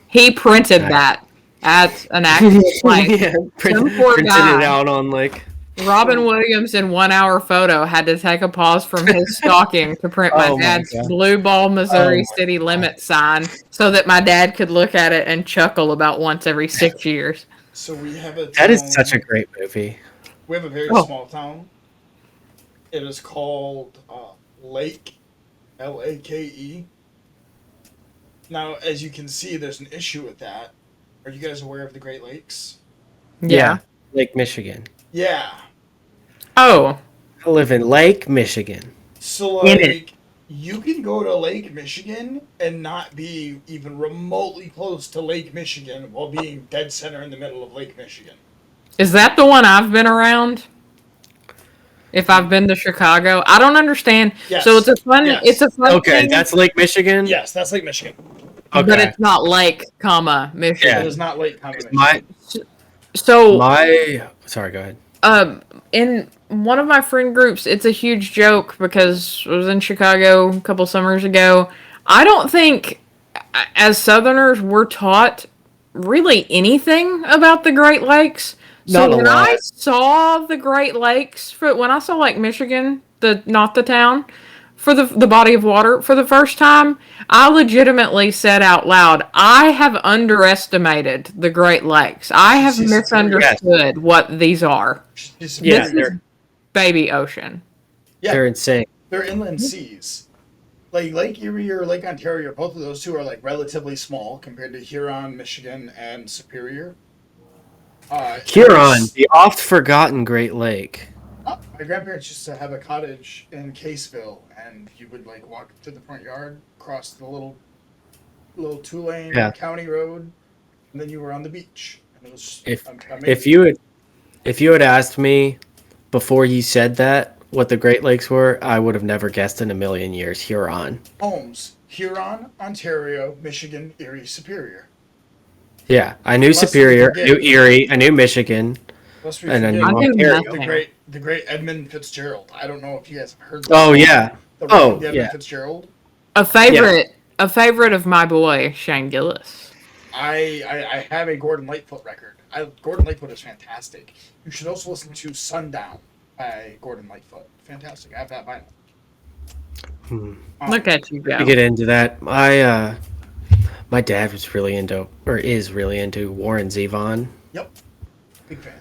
He printed nice. that at an actual place. Yeah, Some poor printed it guy. out on like. Robin Williams in 1 hour photo had to take a pause from his stalking to print my Oh my dad's god. Blue Ball, Oh Missouri my city god. limit sign so that my dad could look at it and chuckle about once every 6 years. So we have a That is such a town. great movie. We have a very Oh, small town. It is called Lake, Lake. Now, as you can see, there's an issue with that. Are you guys aware of the Great Lakes? yeah. Yeah, Lake Michigan. Yeah. Oh, I live in Lake Michigan. So, in it. like, you can go to Lake Michigan and not be even remotely close to Lake Michigan while being dead center in the middle of Lake Michigan. Is that the one I've been around? If I've been to Chicago, I don't understand. So Yes. it's Yes. a fun Okay, thing, that's Lake Michigan. Yes, that's Lake Michigan. but Okay. it's not Lake, comma, It Michigan. is not Lake Common My Michigan. So sorry, go ahead. in one of my friend groups, it's a huge joke because I was in Chicago a couple summers ago. I don't think, as Southerners, we're taught really anything about the Great Lakes. So Not a when lot. I saw the Great Lakes, when I saw Lake Michigan, not the town, for the body of water for the first time, I legitimately said out loud, I have underestimated the Great Lakes. I have She's superior. misunderstood what these are. She's Yeah, This superior. is baby ocean. Yeah, they're insane. they're inland seas. Like Lake Erie or Lake Ontario, both of those two are like relatively small compared to Huron, Michigan, and Superior. Huron, the oft forgotten Great Lake. My grandparents used to have a cottage in Caseville, and you would like walk to the front yard, cross the little 2-lane Yeah. county road, and then you were on the beach. And it was If amazing. if you had asked me before you said that what the Great Lakes were, I would have never guessed in a million years. Huron. Homes, Huron, Ontario, Michigan, Erie, Superior. Yeah, I knew Lest we Superior, I forget. knew Erie, I knew Michigan, Lest we and I forget knew I knew Ontario. nothing. the great Edmund Fitzgerald. I don't know if you guys have heard. Oh yeah. The Oh Edmund yeah. Fitzgerald. A favorite of my boy Shane Gillis. I have a Gordon Lightfoot record. Gordon Lightfoot is fantastic. You should also listen to Sundown by Gordon Lightfoot. Fantastic. I have that vinyl. Look at you To go. get into that, my dad was really into, or is really into Warren Zevon. Yep. Big fan.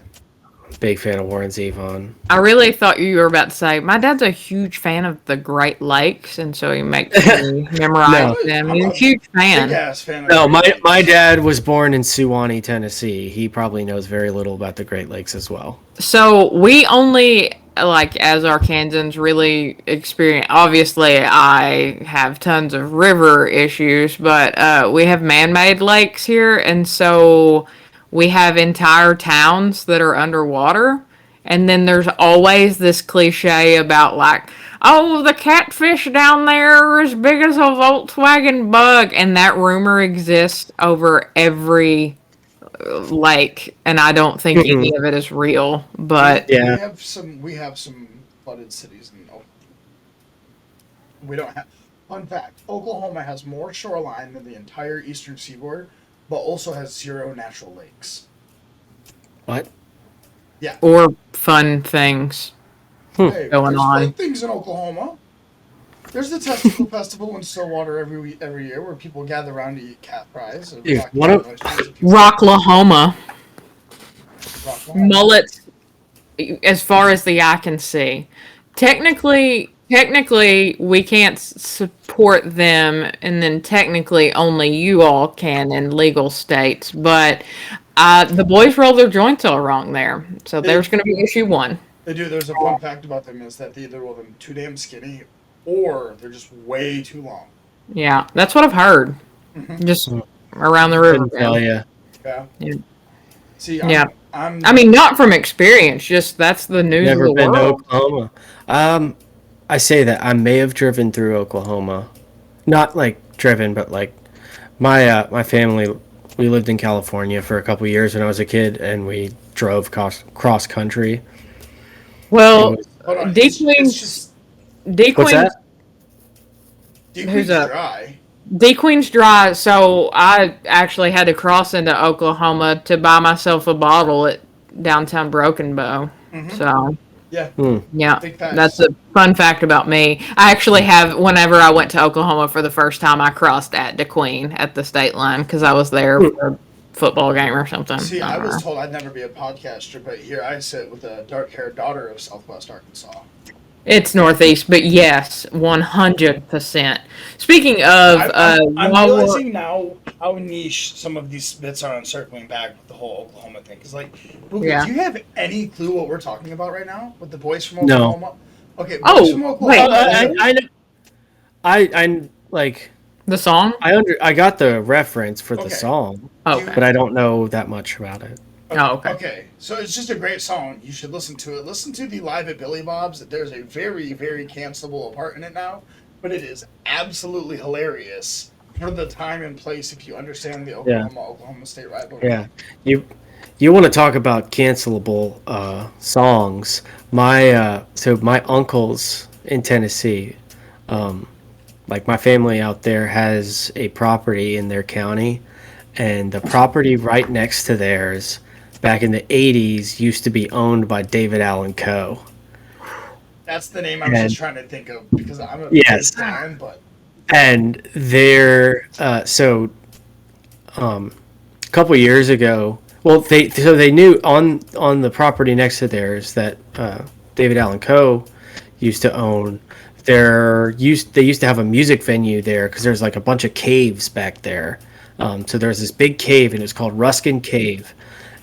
Big fan of Warren Zevon. I really thought you were about to say my dad's a huge fan of the Great Lakes, and so he makes me memorize No. them. I'm He's a a huge fan. Big ass fan of No, Great Lakes. my dad was born in Suwanee, Tennessee. He probably knows very little about the Great Lakes as well. So we only, like, as Arkansans really experience. Obviously, I have tons of river issues, but we have man-made lakes here, and so we have entire towns that are underwater. And then there's always this cliche about, like, oh, the catfish down there are as big as a Volkswagen bug, and that rumor exists over every lake, and I don't think any of it is real. But Yeah. We have some flooded cities in Oklahoma. We don't have. Fun fact: Oklahoma has more shoreline than the entire eastern seaboard, but also has 0 natural lakes. What? Yeah. or fun things. Hey, Going there's on. fun things in Oklahoma. There's the Testicle Festival in Stillwater every year, where people gather around to eat cat fries. And Dude, rock one of- Rocklahoma, Rock mullets, as far as the eye can see. Technically, we can't support them, and then technically only you all can in legal states. But the boys roll their joints all wrong there, so there's going to be issue one. They do. There's a fun fact about them is that they either roll them too damn skinny, or they're just way too long. Yeah, that's what I've heard. Just around the river. Couldn't tell you. Yeah. Yeah. See, Yeah. I'm I mean, not from experience. Just that's the news Never of the been to world. Oklahoma. I say that I may have driven through Oklahoma, not like driven, but like my family. We lived in California for a couple years when I was a kid, and we drove cross country. Well, It was- hold on. D It's Queen's just D What's Queen's that? Deep Who's Creek's up? dry. D Queen's dry. So I actually had to cross into Oklahoma to buy myself a bottle at downtown Broken Bow. So Yeah. yeah, Big facts. that's a fun fact about me. I actually have. Whenever I went to Oklahoma for the first time, I crossed at DeQueen at the state line because I was there for a football game or something. See, I I don't was know. told I'd never be a podcaster, but here I sit with a dark-haired daughter of Southwest Arkansas. It's northeast, but yes, 100%. Speaking of, I'm while we're- realizing now how niche some of these bits are on circling back with the whole Oklahoma thing. Because, like, Luca, Yeah. do you have any clue what we're talking about right now with the boys from No. Oklahoma? Okay, boys Oh, from wait. Oklahoma. I like the song. I got the reference for the Okay. song, Oh, You- but I don't know that much about it. Oh, okay. Okay, so it's just a great song. You should listen to it. Listen to the Live at Billy Bob's. There's a very, very cancelable part in it now, but it is absolutely hilarious for the time and place if you understand the Oklahoma State rivalry. Yeah, you want to talk about cancelable songs? My uncles in Tennessee, like my family out there has a property in their county, and the property right next to theirs, back in the '80s, used to be owned by David Allen Coe. That's the name I was just trying to think of because I'm a Yes. big fan, but And they're a couple years ago. Well, they knew on the property next to theirs that David Allen Coe used to own. They used to have a music venue there because there's like a bunch of caves back there. So there's this big cave and it's called Ruskin Cave,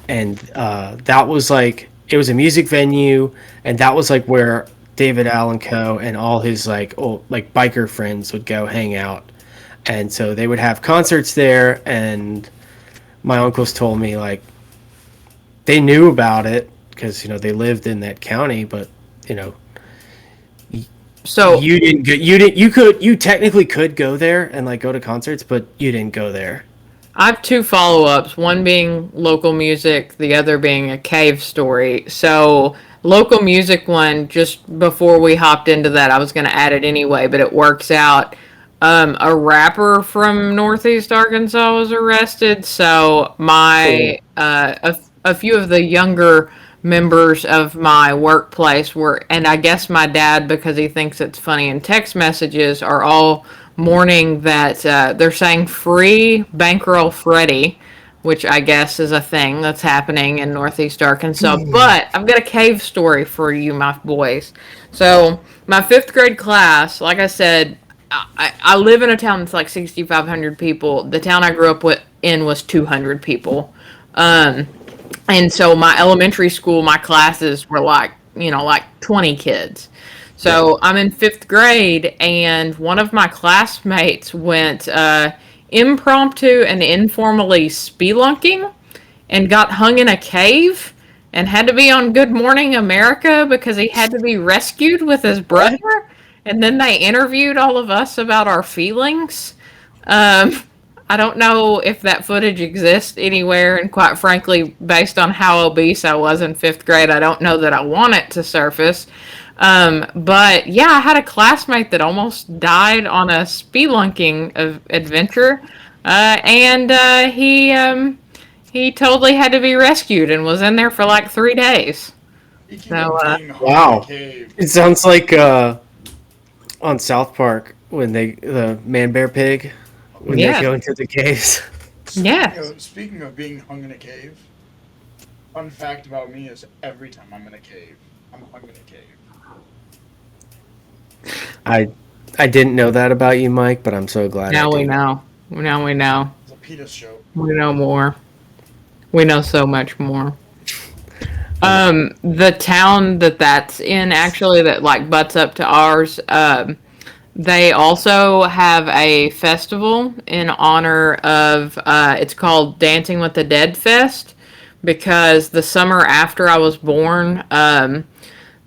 and that was like it was a music venue, and that was like where David Allen Coe and all his like old like biker friends would go hang out, and so they would have concerts there. And my uncles told me like they knew about it because they lived in that county, but So you technically could go there and like go to concerts, but you didn't go there. I have two follow-ups, one being local music, the other being a cave story. So local music one, just before we hopped into that, I was going to add it anyway, but it works out. A rapper from Northeast Arkansas was arrested. So Cool. a few of the younger members of my workplace were, and I guess my dad, because he thinks it's funny in text messages, are all mourning that they're saying free Bankroll Freddy, which I guess is a thing that's happening in Northeast Arkansas. But I've got a cave story for you, my boys. So, my fifth grade class, like I said, I live in a town that's like 6,500 people. The town I grew up in was 200 people. Um, and so my elementary school, my classes were like, like 20 kids. Yeah. So I'm in fifth grade, and one of my classmates went impromptu and informally spelunking and got hung in a cave and had to be on Good Morning America because he had to be rescued with his What? brother. And then they interviewed all of us about our feelings. Um, I don't know if that footage exists anywhere, and quite frankly, based on how obese I was in fifth grade, I don't know that I want it to surface. But yeah, I had a classmate that almost died on a spelunking adventure, and he totally had to be rescued and was in there for like 3 days. Speaking So, of being hung in a Wow. cave, It sounds like on South Park when the man bear pig when they yes, go into the caves. yes. speaking of being hung in a cave, fun fact about me is every time I'm in a cave, I'm hung in a cave. I didn't know that about you, Mike, but I'm so glad I Now we do. know. Now we know. It's a Penis joke. We know more. We know so much more. I'm a, The town that's in actually that like butts up to ours. They also have a festival in honor of. It's called Dancing with the Dead Fest because the summer after I was born,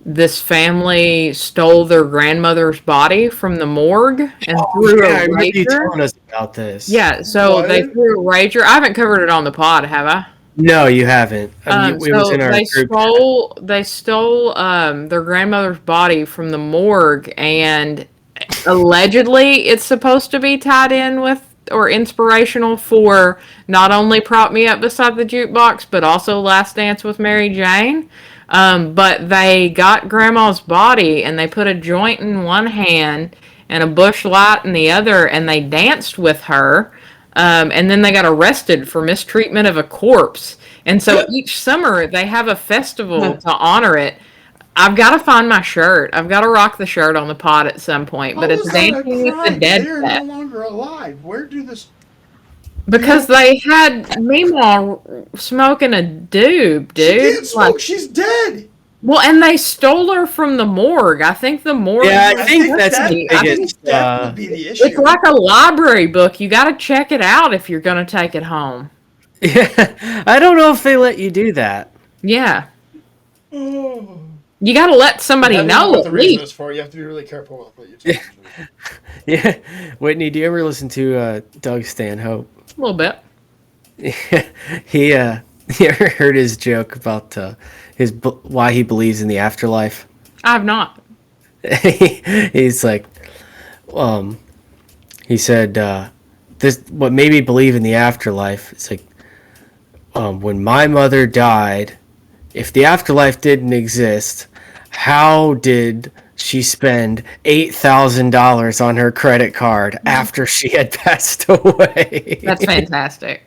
this family stole their grandmother's body from the morgue and oh threw yeah, I a remember you rager. telling us about this. Yeah, so they What? threw a rager. I haven't covered it on the pod, have I? No, you haven't. It was So in our they group chat. stole their grandmother's body from the morgue, and allegedly it's supposed to be tied in with or inspirational for not only Prop Me Up Beside the Jukebox, but also Last Dance with Mary Jane. But they got grandma's body and they put a joint in one hand and a bush light in the other, and they danced with her. And then they got arrested for mistreatment of a corpse. And so each summer they have a festival to honor it. I've got to find my shirt. I've got to rock the shirt on the pod at some point. But How it's is that a Dancing with the crime? Dead They are no Fest. longer alive. Where do this? Because they had Meemaw smoking a doob, She dude. can't Like, smoke. She's dead. well, and they stole her from the morgue. I think the morgue Yeah, I I has think think that's the that. custody. I I think think biggest. that would be the it's issue. like a library book. You got to check it out if you're going to take it home. Yeah, I don't know if they let you do that. Yeah. Oh. You got to let somebody Depending on know what at the reason least. is for, you have to be really careful with what you tell them. Yeah, Whitney, do you ever listen to Doug Stanhope? A little bit. he you ever heard his joke about why he believes in the afterlife? I have not. He's like, um, he said, this what made me believe in the afterlife. It's like, when my mother died, if the afterlife didn't exist, how did she spend $8,000 on her credit card after she had passed away? That's fantastic.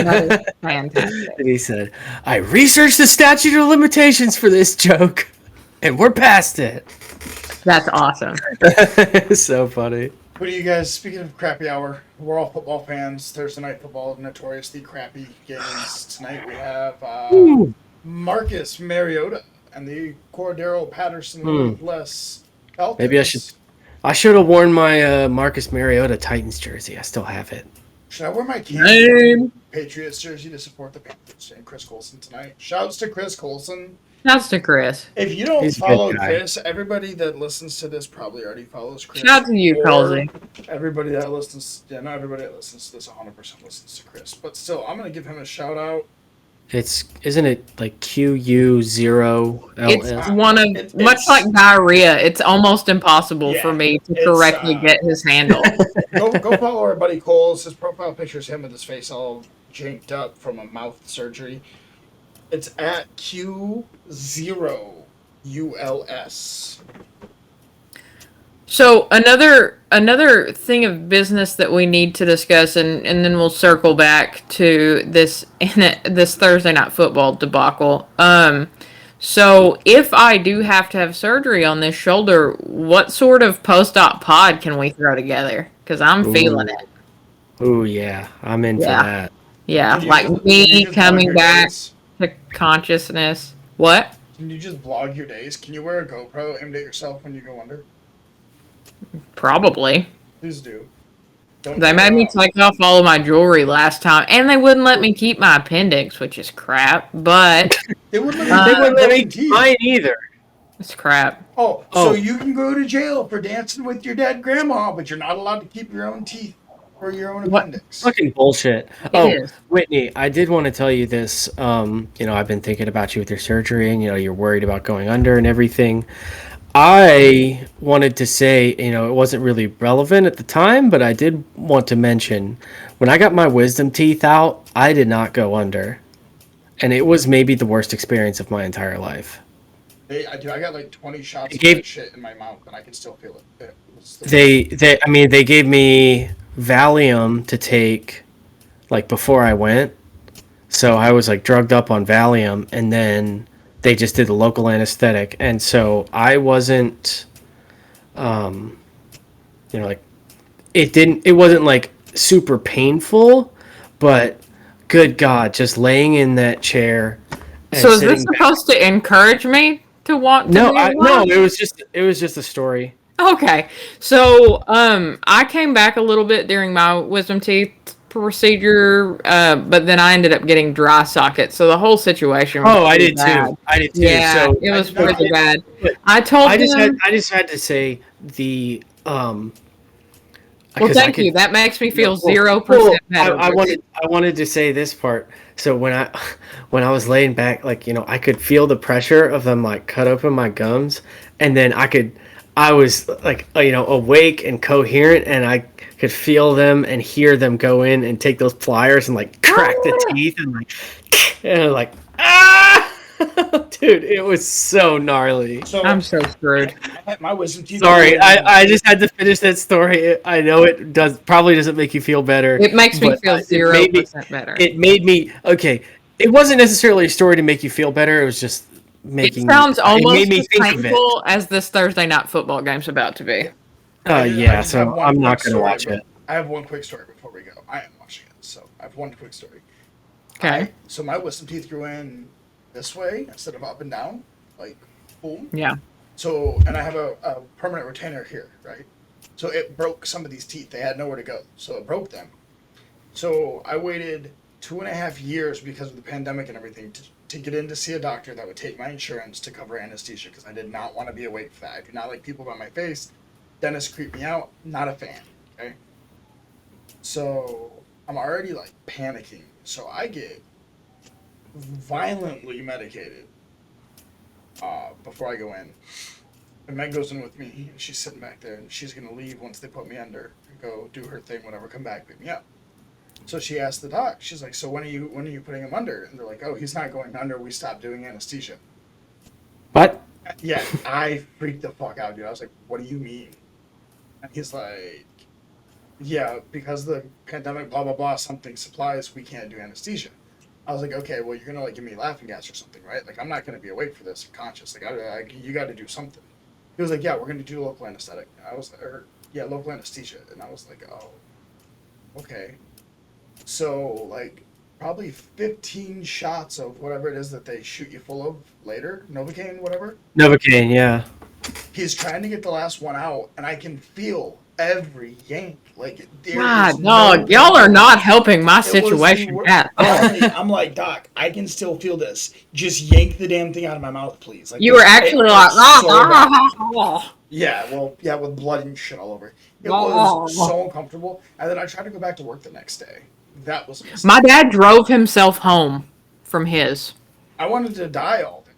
That is fantastic. And he said, I researched the statute of limitations for this joke, and we're past it. That's awesome. It's so funny. What do you guys, speaking of crappy hour, we're all football fans. Thursday night football, notoriously crappy games. Tonight we have Ooh. Marcus Mariota and the Cordero Patterson less Falcons. Maybe I should have worn my Marcus Mariota Titans jersey. I still have it. Should I wear my Name. Patriots jersey to support the Panthers and Chris Colson tonight? Shouts to Chris Colson. Shouts to Chris. If you don't He's a good follow guy. Chris, everybody that listens to this probably already follows Chris. Shout out to you, Or Colsey. Everybody that listens, not everybody that listens to this 100% listens to Chris. But still, I'm going to give him a shout out. isn't it like It's QU0LS? one of much like It's diarrhea. It's almost impossible for yeah. me to It's correctly get his handle. go follow our buddy Cole's. His profile picture is him with his face all janked up from a mouth surgery. It's at Q0ULS. So another thing of business that we need to discuss, and then we'll circle back to this Thursday night football debacle. So if I do have to have surgery on this shoulder, what sort of post-op pod can we throw together? Because I'm feeling Ooh, it. ooh, yeah, I'm in for Yeah, that. yeah, like Can you me just vlog coming your back days? to consciousness. What? Can you just vlog your days? Can you wear a GoPro aimed at yourself when you go under? Probably. Please do. Don't They take it made me off. take off all of my jewelry last time, and they wouldn't let me keep my appendix, which is crap. But They wouldn't let me They keep my wouldn't let me broken keep teeth. mine either. it's crap. Oh, so Oh, you can go to jail for dancing with your dead grandma, but you're not allowed to keep your own teeth or your own What? appendix. fucking bullshit. It Oh, is. Whitney, I did want to tell you this. I've been thinking about you with your surgery, and you're worried about going under and everything. I wanted to say, it wasn't really relevant at the time, but I did want to mention when I got my wisdom teeth out, I did not go under, and it was maybe the worst experience of my entire life. I got like 20 shots It of that gave shit in my mouth, and I can still feel it. It was the worst. they gave me Valium to take like before I went. So I was like drugged up on Valium, and then they just did the local anesthetic, and so I wasn't, um, like it wasn't like super painful, but good God, just laying in that chair and So is this sitting back. supposed to encourage me to want to No, be no, alive? it was just a story. Okay. So I came back a little bit during my wisdom teeth procedure, but then I ended up getting dry socket. So the whole situation was Oh, I pretty did too. bad. I did too. Yeah, So it I was did it, not. pretty it, bad. but I I told just had them, I just had to say the well, because I thank you. could. That makes me No, feel well, 0% well, I, better, I which wanted I wanted to say this part. So when I was laying back, like I could feel the pressure of them like cut open my gums, and then I was like awake and coherent, and I could feel them and hear them go in and take those pliers and like crack the teeth and like and like ah, dude, it was so gnarly. I'm So so screwed. I had my wisdom teeth grew Sorry, in. I just had to finish that story. I know it probably doesn't make you feel better, It makes me but feel it made me 0% better. it made me okay. It wasn't necessarily a story to make you feel better. It was just It making me. sounds It made almost me as think of it. painful as this Thursday night football game's about to be. Yeah, I Yeah. just have So one I'm quick not gonna story, watch but it. I have one quick story before we go. I am watching it, so I have one quick story. Okay. So my wisdom teeth grew in this way instead of up and down, like boom. Yeah. So and I have a permanent retainer here, right? So it broke some of these teeth. They had nowhere to go, so it broke them. So I waited 2.5 years because of the pandemic and everything to get in to see a doctor that would take my insurance to cover anesthesia because I did not want to be awake for that. I do not like people by my face. Dentists creep me out. Not a fan. Okay. So I'm already like panicking. So I get violently medicated before I go in. And Meg goes in with me, and she's sitting back there, and she's gonna leave once they put me under and go do her thing, whatever, come back, pick me up. So she asked the doc, she's like, "So when are you putting him under?" And they're like, "Oh, he's not going under. We stopped doing anesthesia." What? Yeah, I freaked the fuck out, dude. I was like, "What do you mean?" And he's like, "Yeah, because the pandemic, blah blah blah, something supplies, we can't do anesthesia." I was like, "Okay, well, you're gonna like give me laughing gas or something, right? Like, I'm not gonna be awake for this, or conscious. Like, you got to do something." He was like, "Yeah, we're gonna do local anesthetic." And I was, or yeah, local anesthesia, and I was like, "Oh, okay." So like probably 15 shots of whatever it is that they shoot you full of later, Novocaine, whatever. Novocaine. Yeah. He's trying to get the last one out, and I can feel every yank. Like there is God, no dog, y'all are pain. not helping my It was the situation worst. at all. I'm like, "Doc, I can still feel this. Just yank the damn thing out of my mouth, please." Like You were this, it actually like, hurts so bad. oh, Yeah, well, yeah, with blood and shit all over. It was oh. so uncomfortable. And then I tried to go back to work the next day. That was a My mistake. dad drove himself home from his. I wanted to die all day.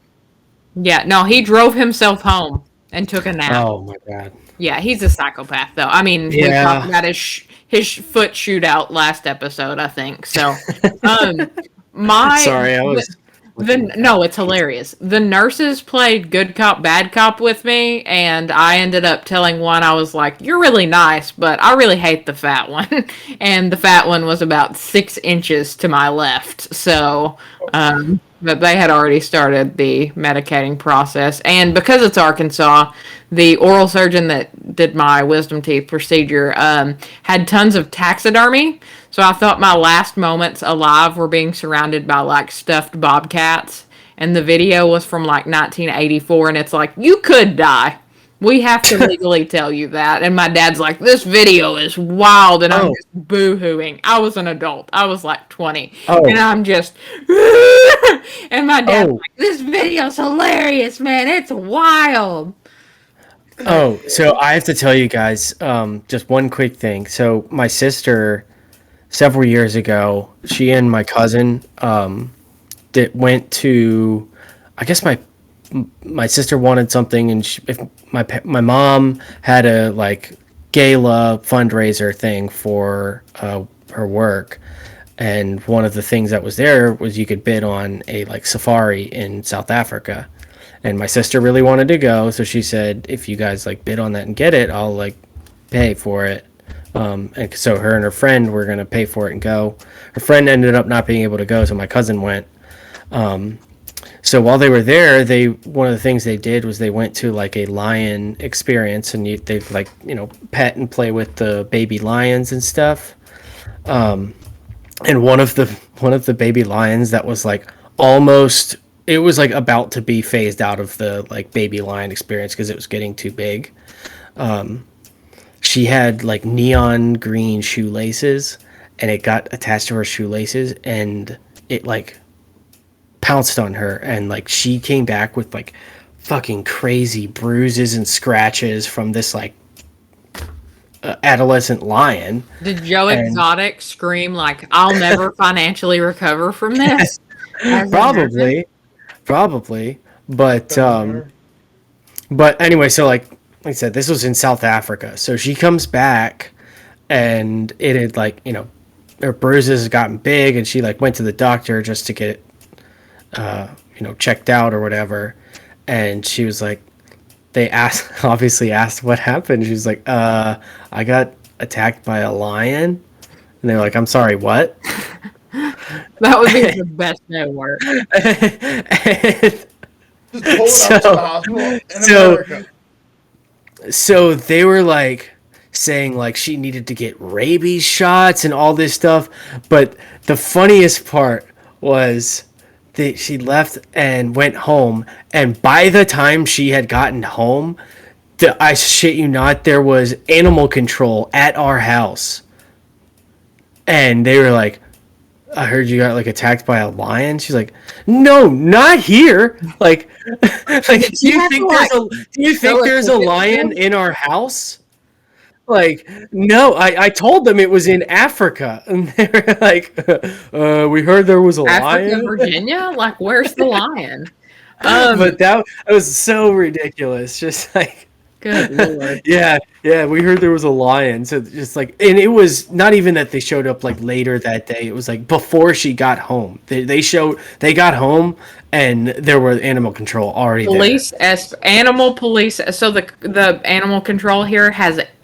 Yeah, no, he drove himself home and took a nap. Oh my god. Yeah, he's a psychopath, though. I mean, we talked Yeah. about his foot shootout last episode, I think. So, um, my Sorry, I was. no, it's hilarious. The nurses played good cop, bad cop with me, and I ended up telling one, I was like, "You're really nice, but I really hate the fat one," and the fat one was about 6 inches to my left. So, but they had already started the medicating process, and because it's Arkansas, the oral surgeon that did my wisdom teeth procedure had tons of taxidermy. So I thought my last moments alive were being surrounded by like stuffed bobcats. And the video was from like 1984. And it's like, you could die. We have to legally tell you that. And my dad's like, this video is wild. And I'm Oh. just boo hooing. I was an adult. I was like 20. Oh. And I'm just, and my dad's Oh. like, this video's hilarious, man. It's wild. Oh, so I have to tell you guys just one quick thing. So my sister, several years ago, she and my cousin went to. I guess my sister wanted something, and if my mom had a like gala fundraiser thing for her work, and one of the things that was there was you could bid on a like safari in South Africa. And my sister really wanted to go, so she said, "If you guys like bid on that and get it, I'll like pay for it." And so her and her friend were gonna pay for it and go. Her friend ended up not being able to go, so my cousin went. So while they were there, one of the things they did was they went to like a lion experience, and they like pet and play with the baby lions and stuff. And one of the baby lions that was like almost. It was like about to be phased out of the like baby lion experience because it was getting too big. She had like neon green shoelaces, and it got attached to her shoelaces, and it like pounced on her, and like she came back with like fucking crazy bruises and scratches from this like adolescent lion. Did Joe Exotic scream like, I'll never financially recover from this? Probably, but anyway, so like I said, this was in South Africa. So she comes back, and it had like her bruises had gotten big, and she like went to the doctor just to get it, checked out or whatever. And she was like, obviously asked what happened. She was like, I got attacked by a lion, and they're like, I'm sorry, what? That would be the best no work. Just pull it out to the hospital in America. So they were like saying like she needed to get rabies shots and all this stuff, but the funniest part was that she left and went home, and by the time she had gotten home, I shit you not, there was animal control at our house, and they were like, I heard you got like attacked by a lion. She's like, no, not here. Like do you think there's a lion in our house? Like, no, I told them it was in Africa, and they were like, we heard there was a lion. Virginia? Like, where's the lion? But that was so ridiculous. Just like, good Lord. Yeah, we heard there was a lion. So just like, and it was not even that they showed up like later that day. It was like before she got home. They got home, and there were animal control already Animal police. So the animal control here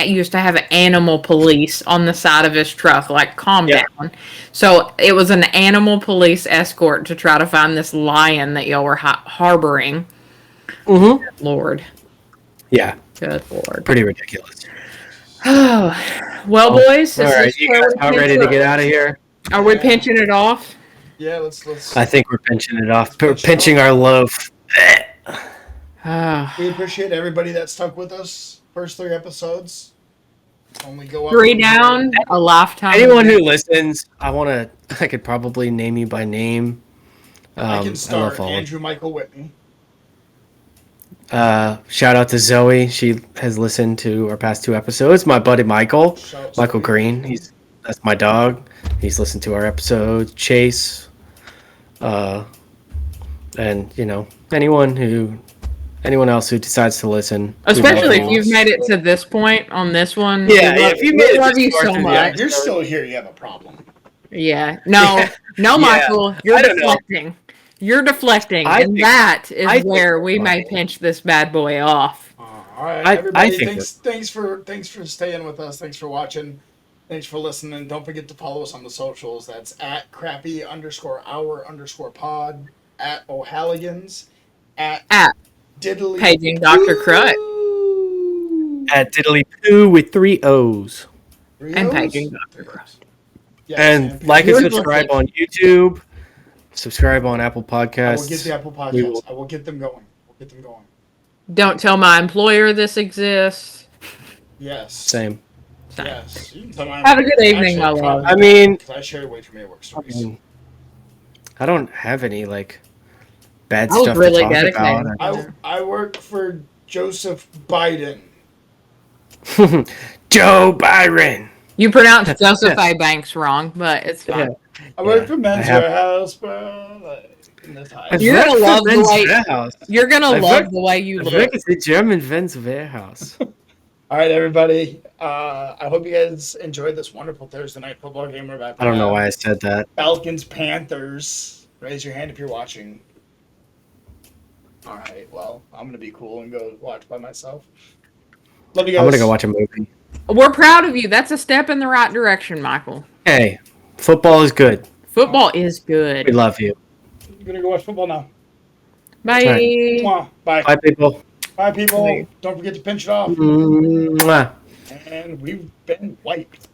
used to have animal police on the side of his truck. Like, calm down. So it was an animal police escort to try to find this lion that y'all were harboring. Mm-hmm. Lord. Yeah. Good Lord. Pretty ridiculous. Well, boys. All right, you guys about ready to get out of here? Are we pinching it off? Yeah, let's. I think we're pinching it off. Pinching our loaf. We appreciate everybody that stuck with us. First 3 episodes. Only go up. 3 down, a lifetime. Anyone who listens, I could probably name you by name. I can start. Andrew Michael Whitney. Shout out to Zoe. She has listened to our past 2 episodes. My buddy Michael Green. That's my dog. He's listened to our episodes. Chase, And anyone else who decides to listen, Especially if you've made it to this point on this one. Yeah, if you made it love this you far so through the much. You're still here. You have a problem. Yeah. No, Yeah. no, Yeah. Michael, you're I don't know. deflecting. You're deflecting, I and think- that is I think where it's we may funny. pinch this bad boy off. All right, I everybody. think Thanks for staying with us. Thanks for watching. Thanks for listening. Don't forget to follow us on the socials. That's at crappy_hour_pod, at O'Halligans, at Diddly Paging Dr. Crut. At Diddly Poo with 3 O's. And paging Dr. Crut. Yes, And like and Beautiful subscribe thing. on YouTube. Subscribe on Apple I Podcasts. will get the Apple We Podcasts. will- I will get them going. We'll get them going. Don't tell my employer this exists. Yes. Same. Yes. You can tell my Have a good employer. evening, my Actually, love. I mean, because I share way too many work stories. I don't have any bad I was stuff really to talk dedicated. about. I work for Joseph Biden. Joe Byron. You pronounced Joseph A. Banks wrong, but it's fine. I work Yeah, for Men's I have- Warehouse, bro. In this high. I've You're worked gonna for love the Ben's way- Warehouse. You're gonna I've love worked- the way you I've look. worked at the German Ben's Warehouse. All right, everybody. I hope you guys enjoyed this wonderful Thursday night football game. We're about to I don't know have why I said that. Falcons Panthers. Raise your hand if you're watching. All right. Well, I'm gonna be cool and go watch by myself. Love you guys. I'm gonna go watch a movie. We're proud of you. That's a step in the right direction, Michael. Hey, football is good. Football is We good. love you. I'm gonna go watch football now. Bye. Mwah. Bye. Bye, people. Bye, people. Bye. Don't forget to pinch it off. Mwah. And we've been wiped.